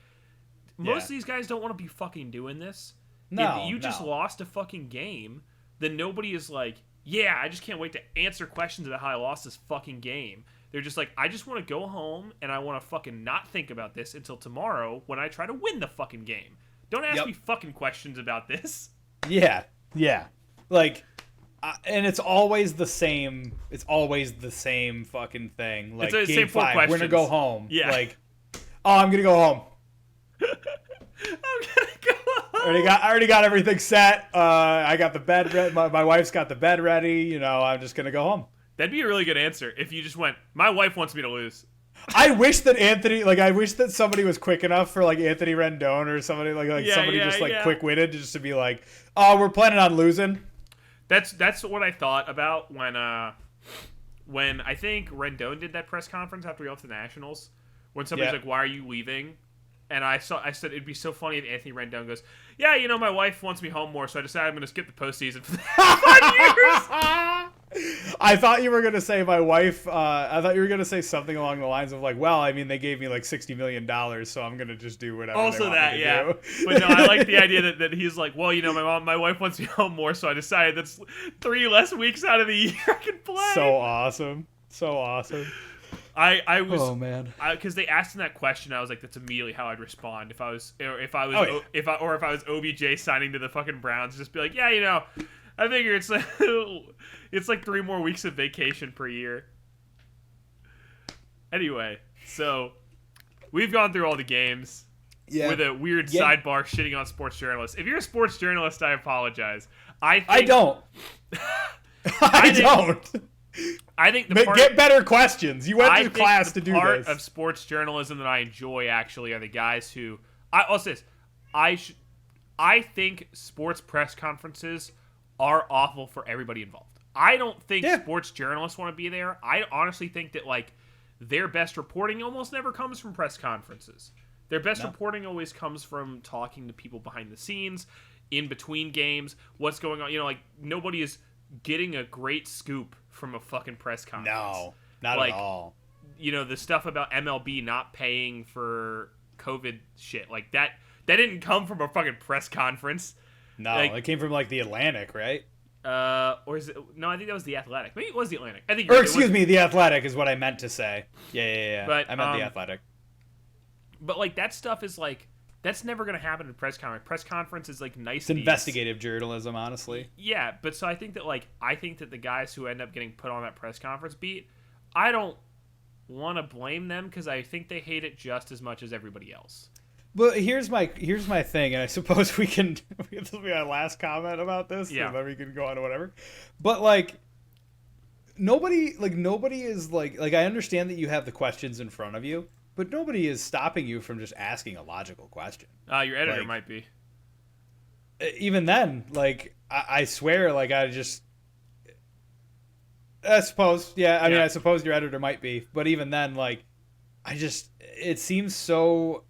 most of these guys don't want to be fucking doing this. No, if you just lost a fucking game, then nobody is like, yeah, I just can't wait to answer questions about how I lost this fucking game. They're just like, I just want to go home and I want to fucking not think about this until tomorrow when I try to win the fucking game. Don't ask me fucking questions about this. Yeah. Like, and it's always the same. It's always the same fucking thing. Like, it's the game same 4 5, questions. we're gonna go home. Yeah. Like, oh, I'm gonna go home. I'm gonna go home. I already got everything set. I got the bed ready. My wife's got the bed ready. I'm just gonna go home. That'd be a really good answer if you just went, my wife wants me to lose. I wish that somebody was quick enough for like Anthony Rendon or somebody quick-witted just to be like, oh, we're planning on losing. That's what I thought about when I think Rendon did that press conference after we left the Nationals, when somebody's like, why are you leaving? And I said it'd be so funny if Anthony Rendon goes, yeah, my wife wants me home more, so I decided I'm going to skip the postseason for 5 years. I thought you were going to say my wife. I thought you were going to say something along the lines of like, well, I mean, they gave me like $60 million, so I'm going to just do whatever. Also, they want me to do. But no, I like the idea that he's like, well, my wife wants me home more, so I decided that's 3 less weeks out of the year I can play. So awesome. I was, oh man, because they asked him that question, I was like, that's immediately how I'd respond if I was OBJ signing to the fucking Browns. Just be like, yeah, I figure it's like, it's like 3 more weeks of vacation per year. Anyway, so we've gone through all the games with a weird sidebar shitting on sports journalists. If you're a sports journalist, I apologize. I don't. I think get better questions. You went to class to do this. Part of sports journalism that I enjoy actually are the guys who I'll say this. I think sports press conferences are awful for everybody involved. I don't think sports journalists want to be there. I honestly think that like their best reporting almost never comes from press conferences. Their best reporting always comes from talking to people behind the scenes, in between games, what's going on. Like nobody is getting a great scoop from a fucking press conference. No, not at all. The stuff about MLB not paying for COVID shit, like that didn't come from a fucking press conference. No, it came from like the Atlantic, right? Or is it? No, I think that was the Athletic. Maybe it was the Atlantic. I think. The Athletic is what I meant to say. Yeah. But I meant the Athletic. But like that stuff is like that's never going to happen in a press conference. Press conference is like nice. It's investigative journalism, honestly. Yeah, but so I think that the guys who end up getting put on that press conference beat, I don't want to blame them because I think they hate it just as much as everybody else. Well, here's my thing, and I suppose we can. This will be our last comment about this. Yeah. And then we can go on to whatever. But like, nobody is like I understand that you have the questions in front of you, but nobody is stopping you from just asking a logical question. Your editor might be. Even then, like I swear, like I suppose, yeah. I mean, I suppose your editor might be, but even then, like, it seems so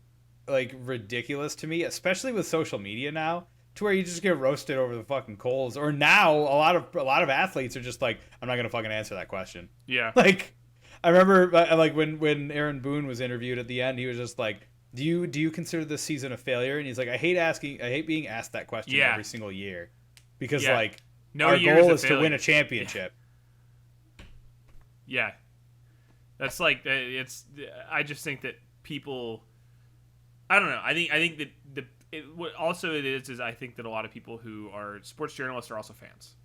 like ridiculous to me, especially with social media now, to where you just get roasted over the fucking coals. Or now a lot of athletes are just like, I'm not gonna fucking answer that question. Yeah. Like, I remember like when Aaron Boone was interviewed at the end, he was just like, do you consider this season a failure? And he's like, I hate being asked that question every single year, because like no our year's goal a is to failure. win a championship. Yeah. That's like it's. I just think that people. I don't know. I think that what also it is I think that a lot of people who are sports journalists are also fans.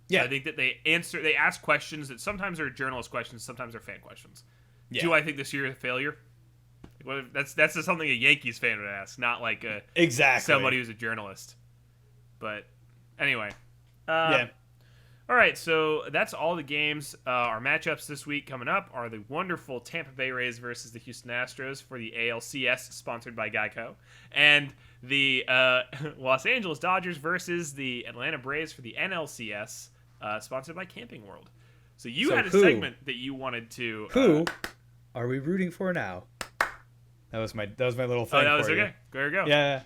Yeah. I think that they ask questions that sometimes are journalist questions, sometimes are fan questions. Yeah. Do I think this year is a failure? That's just something a Yankees fan would ask, not like somebody who's a journalist. But anyway, yeah. All right, so that's all the games. Our matchups this week coming up are the wonderful Tampa Bay Rays versus the Houston Astros for the ALCS, sponsored by Geico, and the Los Angeles Dodgers versus the Atlanta Braves for the NLCS, sponsored by Camping World. So you had a segment that you wanted to. Who are we rooting for now? That was my little thing. Oh, that was for okay. you. There you go. Yeah.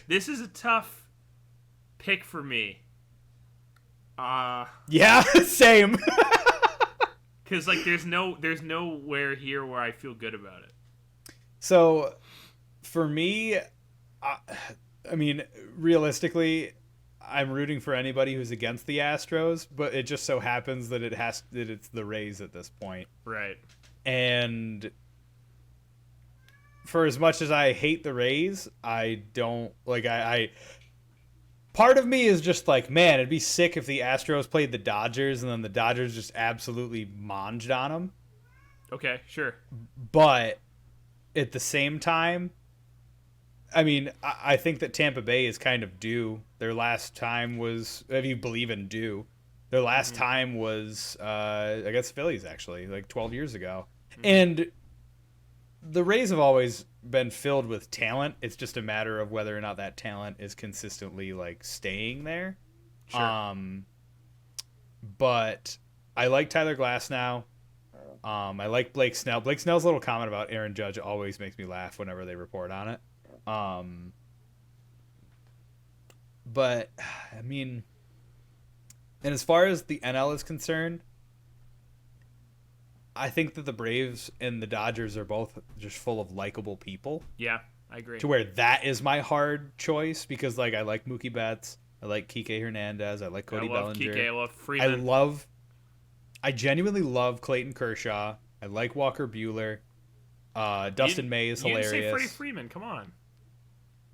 This is a tough pick for me. Yeah, same. Because like there's nowhere here where I feel good about it. So, for me, I mean, realistically, I'm rooting for anybody who's against the Astros, but it just so happens that it's the Rays at this point. Right. And for as much as I hate the Rays, I don't like I part of me is just like, man, it'd be sick if the Astros played the Dodgers and then the Dodgers just absolutely monged on them. Okay, sure. But at the same time, I mean, I think that Tampa Bay is kind of due. Their last time was, if you believe in due, their last time was against Phillies, actually, like 12 years ago. And the Rays have always been filled with talent. It's just a matter of whether or not that talent is consistently like staying there. Sure. But I like Tyler Glasnow. I like Blake Snell. Blake Snell's little comment about Aaron Judge always makes me laugh whenever they report on it. But I mean, and as far as the NL is concerned, I think that the Braves and the Dodgers are both just full of likable people. Yeah, I agree. To where that is my hard choice, because like I like Mookie Betts, I like Kike Hernandez, I like Cody Bellinger. Kike, I love Freeman. I genuinely love Clayton Kershaw. I like Walker Buehler. Dustin May is hilarious. You didn't say Freddie Freeman. Come on.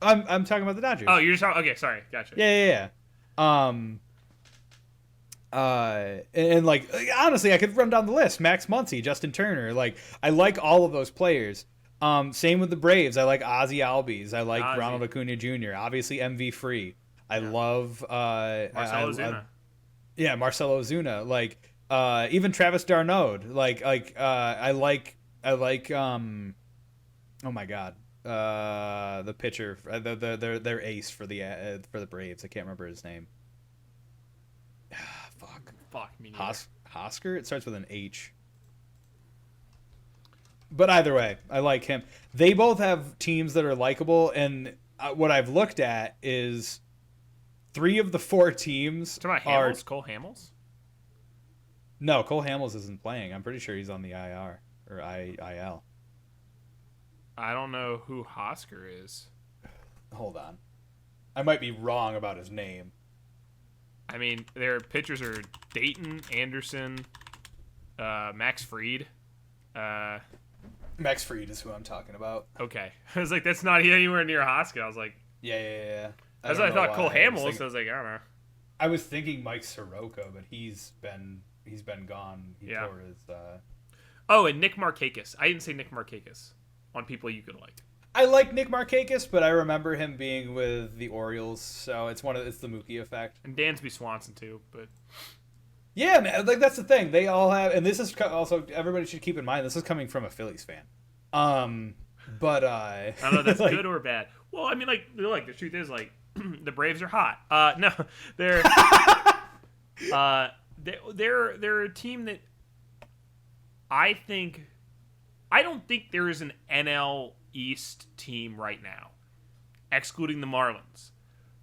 I'm talking about the Dodgers. Oh, you're talking. Okay, sorry. Gotcha. Yeah. And like honestly, I could run down the list. Max Muncy, Justin Turner. Like I like all of those players. Same with the Braves. I like Ozzie Albies. I like Ronald Acuna Jr. Obviously MV free. I love Marcell Ozuna. Yeah, Marcell Ozuna. Like even Travis d'Arnaud. I like oh my god. The pitcher, their ace for the Braves. I can't remember his name. Fuck me. Hosker? It starts with an H. But either way, I like him. They both have teams that are likable, and what I've looked at is 3 of the 4 teams Talking about Hamels? Cole Hamels? No, Cole Hamels isn't playing. I'm pretty sure he's on the IR or IL. I don't know who Hosker is. Hold on. I might be wrong about his name. I mean, their pitchers are Dayton, Anderson, Max Fried. Max Fried is who I'm talking about. Okay. I was like, that's not anywhere near Hosker. I was like... Yeah. That's what I thought Cole Hamels. I was like, I don't know. I was thinking Mike Soroka, but he's been gone. He tore his... Oh, and Nick Markakis. I didn't say Nick Markakis on people you could like. I like Nick Markakis, but I remember him being with the Orioles, so it's the Mookie effect. And Dansby Swanson too, but yeah, man, like that's the thing. They all have, and this is also everybody should keep in mind. This is coming from a Phillies fan. But I don't know if that's like, good or bad. Well, I mean, like the truth is, like the Braves are hot. No, they're they're a team that I think I don't think there is an NL East team right now, excluding the Marlins,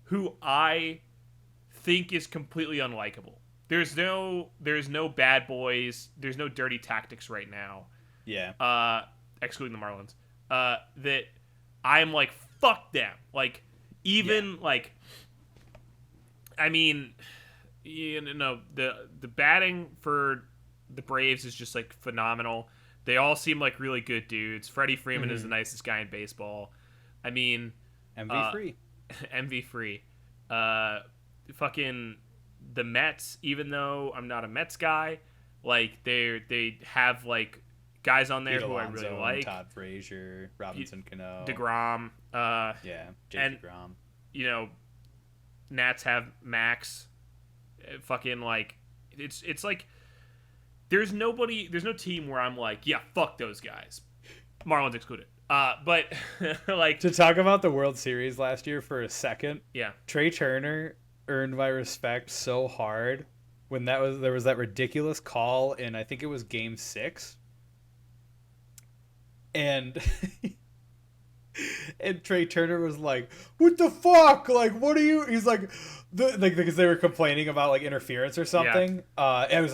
who I think is completely unlikable. There's no bad boys. There's no dirty tactics right now. Yeah. Excluding the Marlins. That I'm like, fuck them. Like, even like, I mean, you know, the batting for the Braves is just like phenomenal. They all seem like really good dudes. Freddie Freeman is the nicest guy in baseball. I mean, MV free. MV free. Fucking the Mets, even though I'm not a Mets guy, like they have like guys on there who I really like. Todd Frazier, Robinson Cano, DeGrom. Jake DeGrom. You know, Nats have Max. Fucking like, it's like there's no team where I'm like, yeah, fuck those guys. Marlins excluded. But like, to talk about the World Series last year for a second, yeah, Trey Turner earned my respect so hard when there was that ridiculous call in, I think it was Game 6, and and Trey Turner was like, "What the fuck? Like, what are you?" He's like, because they were complaining about like interference or something. Yeah. It was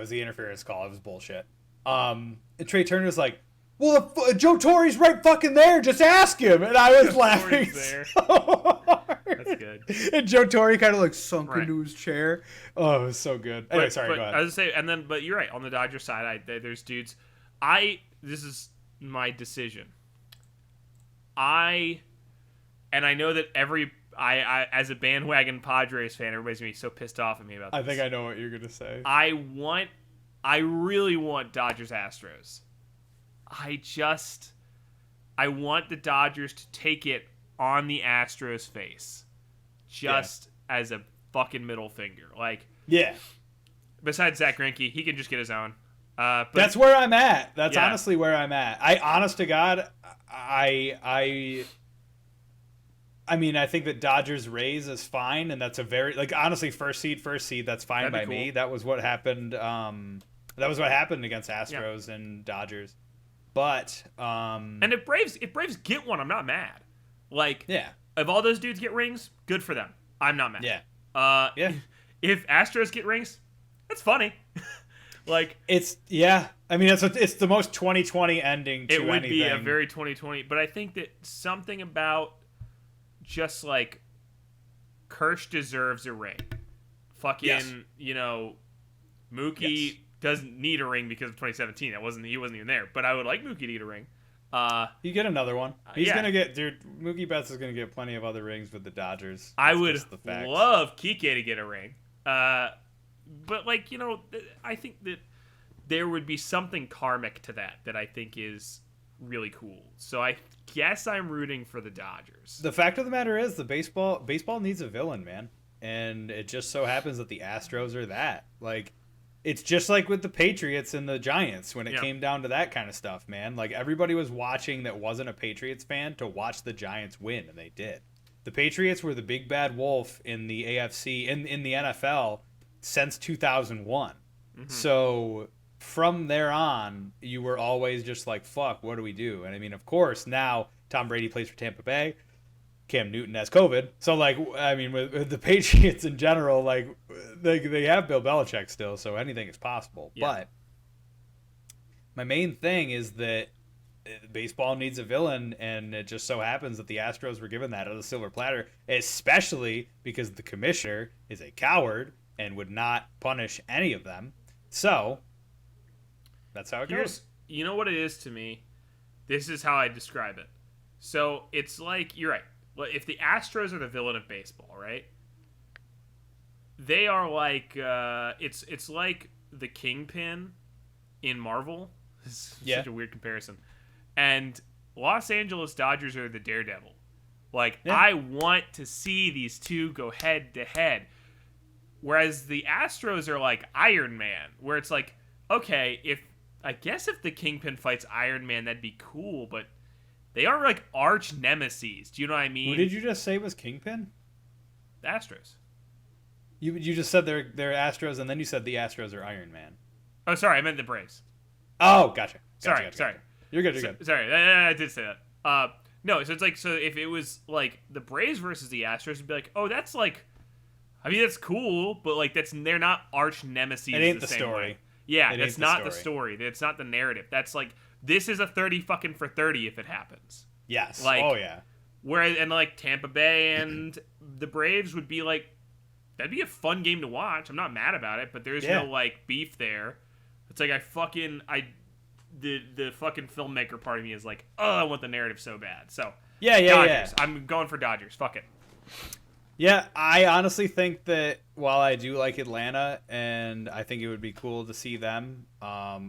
the interference call. It was bullshit. And Trey Turner's like, "Well, if Joe Torre's right fucking there, just ask him." And I was laughing so hard. That's good. And Joe Torre kind of like sunk into his chair. Oh, it was so good. Anyway, sorry, go ahead. I was gonna say, but you're right. On the Dodgers side, there's dudes. This is my decision. I know that I as a bandwagon Padres fan, everybody's gonna be so pissed off at me about this. I think I know what you're gonna say. I really want Dodgers Astros. I want the Dodgers to take it on the Astros' face, as a fucking middle finger. Like, yeah. Besides Zach Greinke, he can just get his own. But that's where I'm at. That's honestly where I'm at. Honest to God, I mean, I think that Dodgers Rays is fine, and that's a very, like, honestly, first seed, that's fine by me. That was what happened. That was what happened against Astros and Dodgers. But and if Braves get one, I'm not mad. Like, if all those dudes get rings, good for them. I'm not mad. Yeah. If Astros get rings, that's funny. Like, it's I mean, it's the most 2020 ending to anything. It would be a very 2020, but I think that something about just like Kersh deserves a ring. Fucking, you know, Mookie doesn't need a ring because of 2017. He wasn't even there. But I would like Mookie to get a ring. You get another one. He's gonna get, dude. Mookie Betts is gonna get plenty of other rings with the Dodgers. I would love Kike to get a ring. But like, you know, I think that there would be something karmic to that I think is really cool. So I guess I'm rooting for the Dodgers. The fact of the matter is, the baseball needs a villain, man, and it just so happens that the Astros are that. Like, it's just like with the Patriots and the Giants when it came down to that kind of stuff, man. Like, everybody was watching that wasn't a Patriots fan to watch the Giants win, and they did. The Patriots were the big bad wolf in the AFC, in the NFL, since 2001. Mm-hmm. So from there on, you were always just like, fuck, what do we do? And I mean, of course, now Tom Brady plays for Tampa Bay. Cam Newton has COVID. So, like, I mean, with the Patriots in general, like, they have Bill Belichick still, so anything is possible. Yeah. But my main thing is that baseball needs a villain, and it just so happens that the Astros were given that on a silver platter, especially because the commissioner is a coward and would not punish any of them. So that's how it goes. You know what it is to me? This is how I describe it. So it's like, you're right. Well, if the Astros are the villain of baseball, right? They are like, it's like the Kingpin in Marvel. This is such a weird comparison. And Los Angeles Dodgers are the Daredevil. Like, I want to see these two go head to head. Whereas the Astros are like Iron Man, where it's like, okay, if the Kingpin fights Iron Man, that'd be cool, but they aren't like arch nemesis. Do you know what I mean? Who did you just say was Kingpin? The Astros. You just said they're Astros, and then you said the Astros are Iron Man. Oh, sorry, I meant the Braves. Oh, gotcha. Sorry. You're good. You're good. Sorry, I did say that. No, so it's like, so if it was like the Braves versus the Astros, would be like, oh, that's like, I mean, that's cool, but like they're not arch nemesis. It ain't the the same story. way. Yeah, It that's ain't the not the story. story. That's not the narrative. That's like, this is a 30 fucking for 30 if it happens. Yes. Like, oh yeah. Whereas, and like Tampa Bay and the Braves would be like, that'd be a fun game to watch. I'm not mad about it, but there's no like beef there. It's like the fucking filmmaker part of me is like, oh, I want the narrative so bad. So Dodgers. I'm going for Dodgers. Fuck it. Yeah, I honestly think that while I do like Atlanta and I think it would be cool to see them, I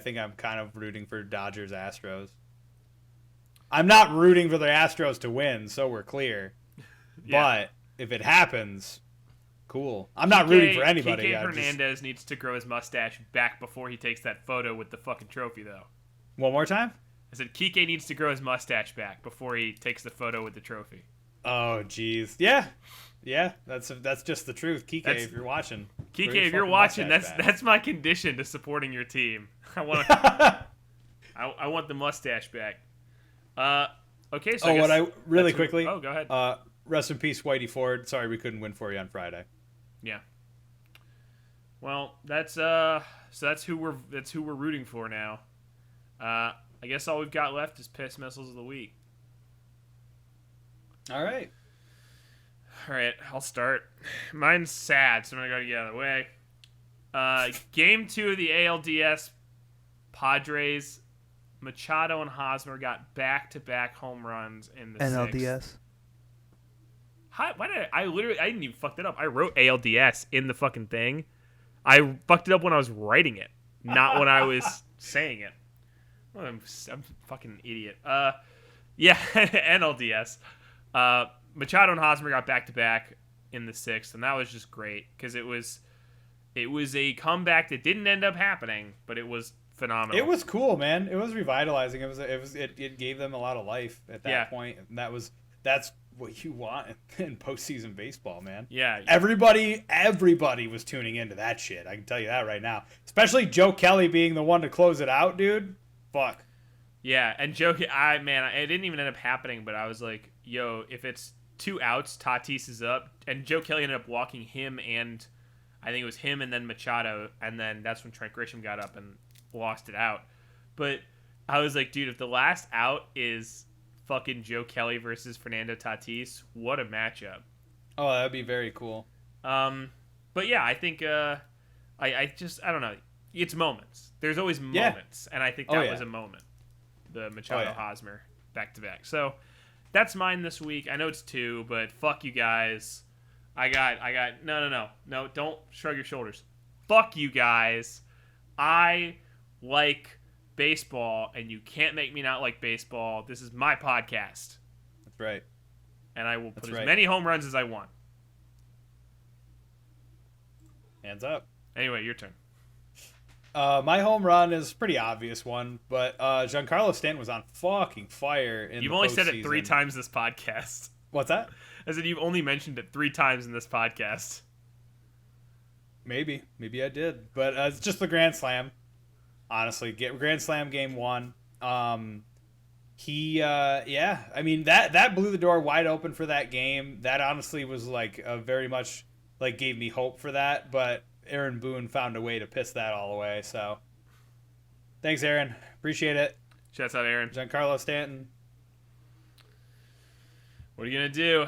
think I'm kind of rooting for Dodgers Astros. I'm not rooting for the Astros to win, so we're clear. But if it happens, cool. I'm not rooting for anybody. Kike Hernandez needs to grow his mustache back before he takes that photo with the fucking trophy, though. One more time? I said Kike needs to grow his mustache back before he takes the photo with the trophy. Oh, jeez. Yeah, that's just the truth. Kike, if you're watching. Kike, if you're watching, that's my condition to supporting your team. I want I want the mustache back. Okay, so quickly. Oh, go ahead. Rest in peace, Whitey Ford. Sorry we couldn't win for you on Friday. Yeah. Well, that's who we're rooting for now. I guess all we've got left is piss missiles of the week. All right, I'll start. Mine's sad, so I'm gonna get out of the way. Game 2 of the ALDS, Padres, Machado and Hosmer got back-to-back home runs in the NLDS. sixth. Why did I didn't even fuck that up. I wrote ALDS in the fucking thing. I fucked it up when I was writing it, not when I was saying it. Well, I'm a fucking idiot. Yeah, NLDS. Machado and Hosmer got back-to-back in the sixth, and that was just great because it was a comeback that didn't end up happening, but it was phenomenal. it was cool, man. It was revitalizing. It gave them a lot of life at that point, and that's what you want in postseason baseball, man. Yeah, everybody was tuning into that shit. I can tell you that right now, especially Joe Kelly being the one to close it out, dude. Fuck. Yeah, and Joe, it didn't even end up happening, but I was like, yo, if it's 2 outs, Tatis is up, and Joe Kelly ended up walking him, and I think it was him and then Machado, and then that's when Trent Grisham got up and lost it out. But I was like, dude, if the last out is fucking Joe Kelly versus Fernando Tatis, what a matchup. Oh, that'd be very cool. But yeah, I think I don't know. It's moments. There's always moments, and I think that was a moment. The Machado Hosmer back to back. So that's mine this week. I know it's 2, but fuck you guys. I got no. Don't shrug your shoulders. Fuck you guys. I like baseball, and you can't make me not like baseball. This is my podcast. That's right. And I will put as many home runs as I want. Hands up. Anyway, your turn. My home run is a pretty obvious one, but Giancarlo Stanton was on fucking fire in You've the only said it postseason. 3 times this podcast. What's that? I said you've only mentioned it 3 times in this podcast. Maybe I did, but it's just the Grand Slam. Honestly, Grand Slam game 1. I mean that blew the door wide open for that game. That honestly was like a very much like gave me hope for that, but Aaron Boone found a way to piss that all away. So thanks, Aaron. Appreciate it. Shouts out, Aaron. Giancarlo Stanton. What are you gonna do?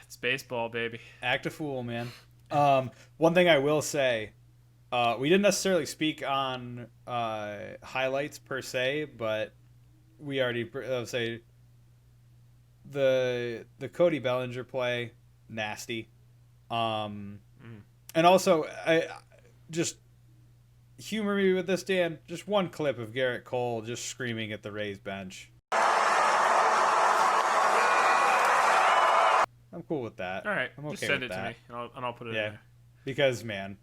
It's baseball, baby. Act a fool, man. One thing I will say, we didn't necessarily speak on highlights per se, but we already say the Cody Bellinger play nasty. And also, I just humor me with this, Dan. Just one clip of Garrett Cole just screaming at the Rays bench. I'm cool with that. All right, I'm okay just send with it that. to me, and I'll put it in there. Because, man,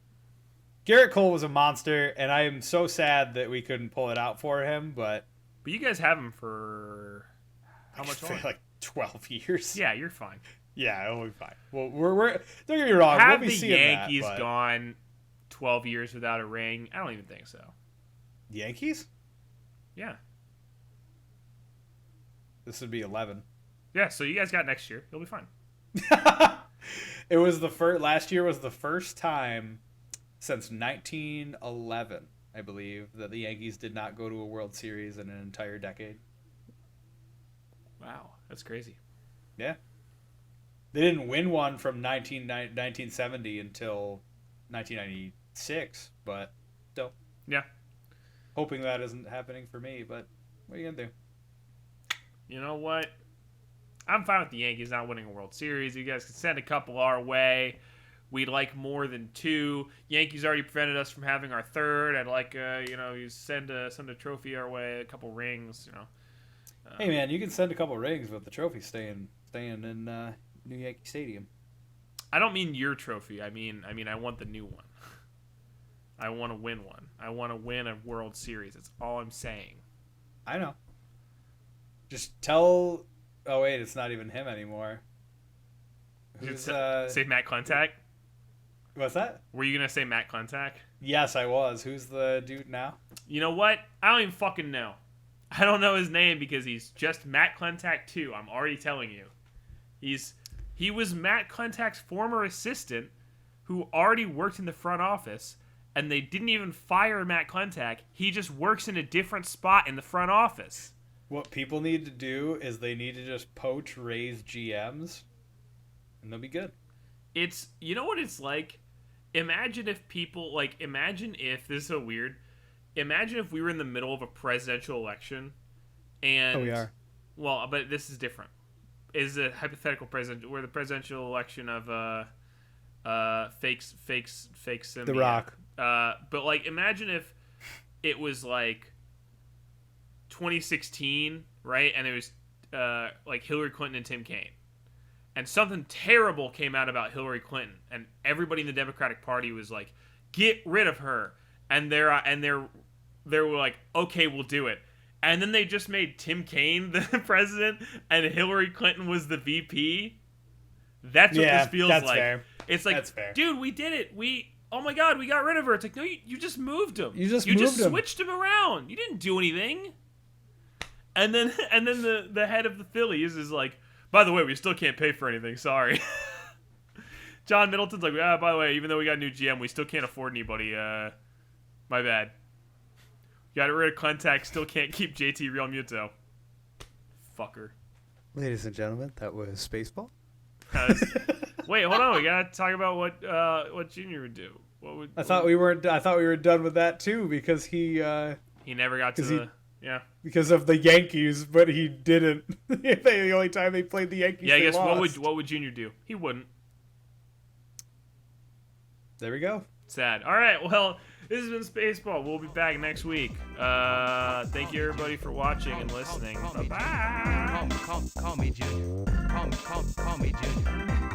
Garrett Cole was a monster, and I am so sad that we couldn't pull it out for him, but you guys have him for how much longer? For like 12 years. Yeah, you're fine. Yeah, it'll be fine. Well, we're don't get me wrong. Have we'll be the seeing Yankees that, but... gone 12 years without a ring? I don't even think so. Yankees? Yeah. This would be 11. Yeah, so you guys got next year. You'll be fine. It was the first. Last year was the first time since 1911, I believe, that the Yankees did not go to a World Series in an entire decade. Wow, that's crazy. Yeah. They didn't win one from 1970 until 1996, but still. Yeah. Hoping that isn't happening for me, but what are you going to do? You know what? I'm fine with the Yankees not winning a World Series. You guys can send a couple our way. We'd like more than 2. Yankees already prevented us from having our 3rd. I'd like, you send a trophy our way, a couple rings, Hey, man, you can send a couple rings, but the trophy staying in New Yankee Stadium. I don't mean your trophy. I mean, I want the new one. I want to win one. I want to win a World Series. That's all I'm saying. I know. Just tell... Oh, wait, it's not even him anymore. Who's, say Matt Klentak? What's that? Were you going to say Matt Klentak? Yes, I was. Who's the dude now? You know what? I don't even fucking know. I don't know his name because he's just Matt Klentak 2. I'm already telling you. He was Matt Klentak's former assistant who already worked in the front office, and they didn't even fire Matt Klentak. He just works in a different spot in the front office. What people need to do is they need to just poach Rays GMs, and they'll be good. You know what it's like? Imagine if this is so weird. Imagine if we were in the middle of a presidential election, and we are. Well, but this is different. Is a hypothetical president where the presidential election of fakes The Rock. But like, imagine if it was like 2016, right? And it was like Hillary Clinton and Tim Kaine, and something terrible came out about Hillary Clinton, and everybody in the Democratic Party was like, "Get rid of her," and they were like, "Okay, we'll do it." And then they just made Tim Kaine the president, and Hillary Clinton was the VP. That's what this feels like. Fair. It's like, That's fair. Dude, we did it. Oh my God, we got rid of her. It's like, no, you just moved him. You just switched him around. You didn't do anything. And then the head of the Phillies is like, by the way, we still can't pay for anything. Sorry. John Middleton's like, by the way, even though we got a new GM, we still can't afford anybody. My bad. Got rid of Klentak, still can't keep JT Realmuto. Fucker. Ladies and gentlemen, that was SpaceBall. Wait, hold on. We gotta talk about what Junior would do. I thought we were done with that too because he never got to because of the Yankees, but he didn't. The only time they played the Yankees, yeah. I guess lost. what would Junior do? He wouldn't. There we go. Sad. All right. Well, this has been SpaceBall. We'll be back next week. Thank you everybody for watching and listening. Bye bye. Call me Junior. Call me Junior.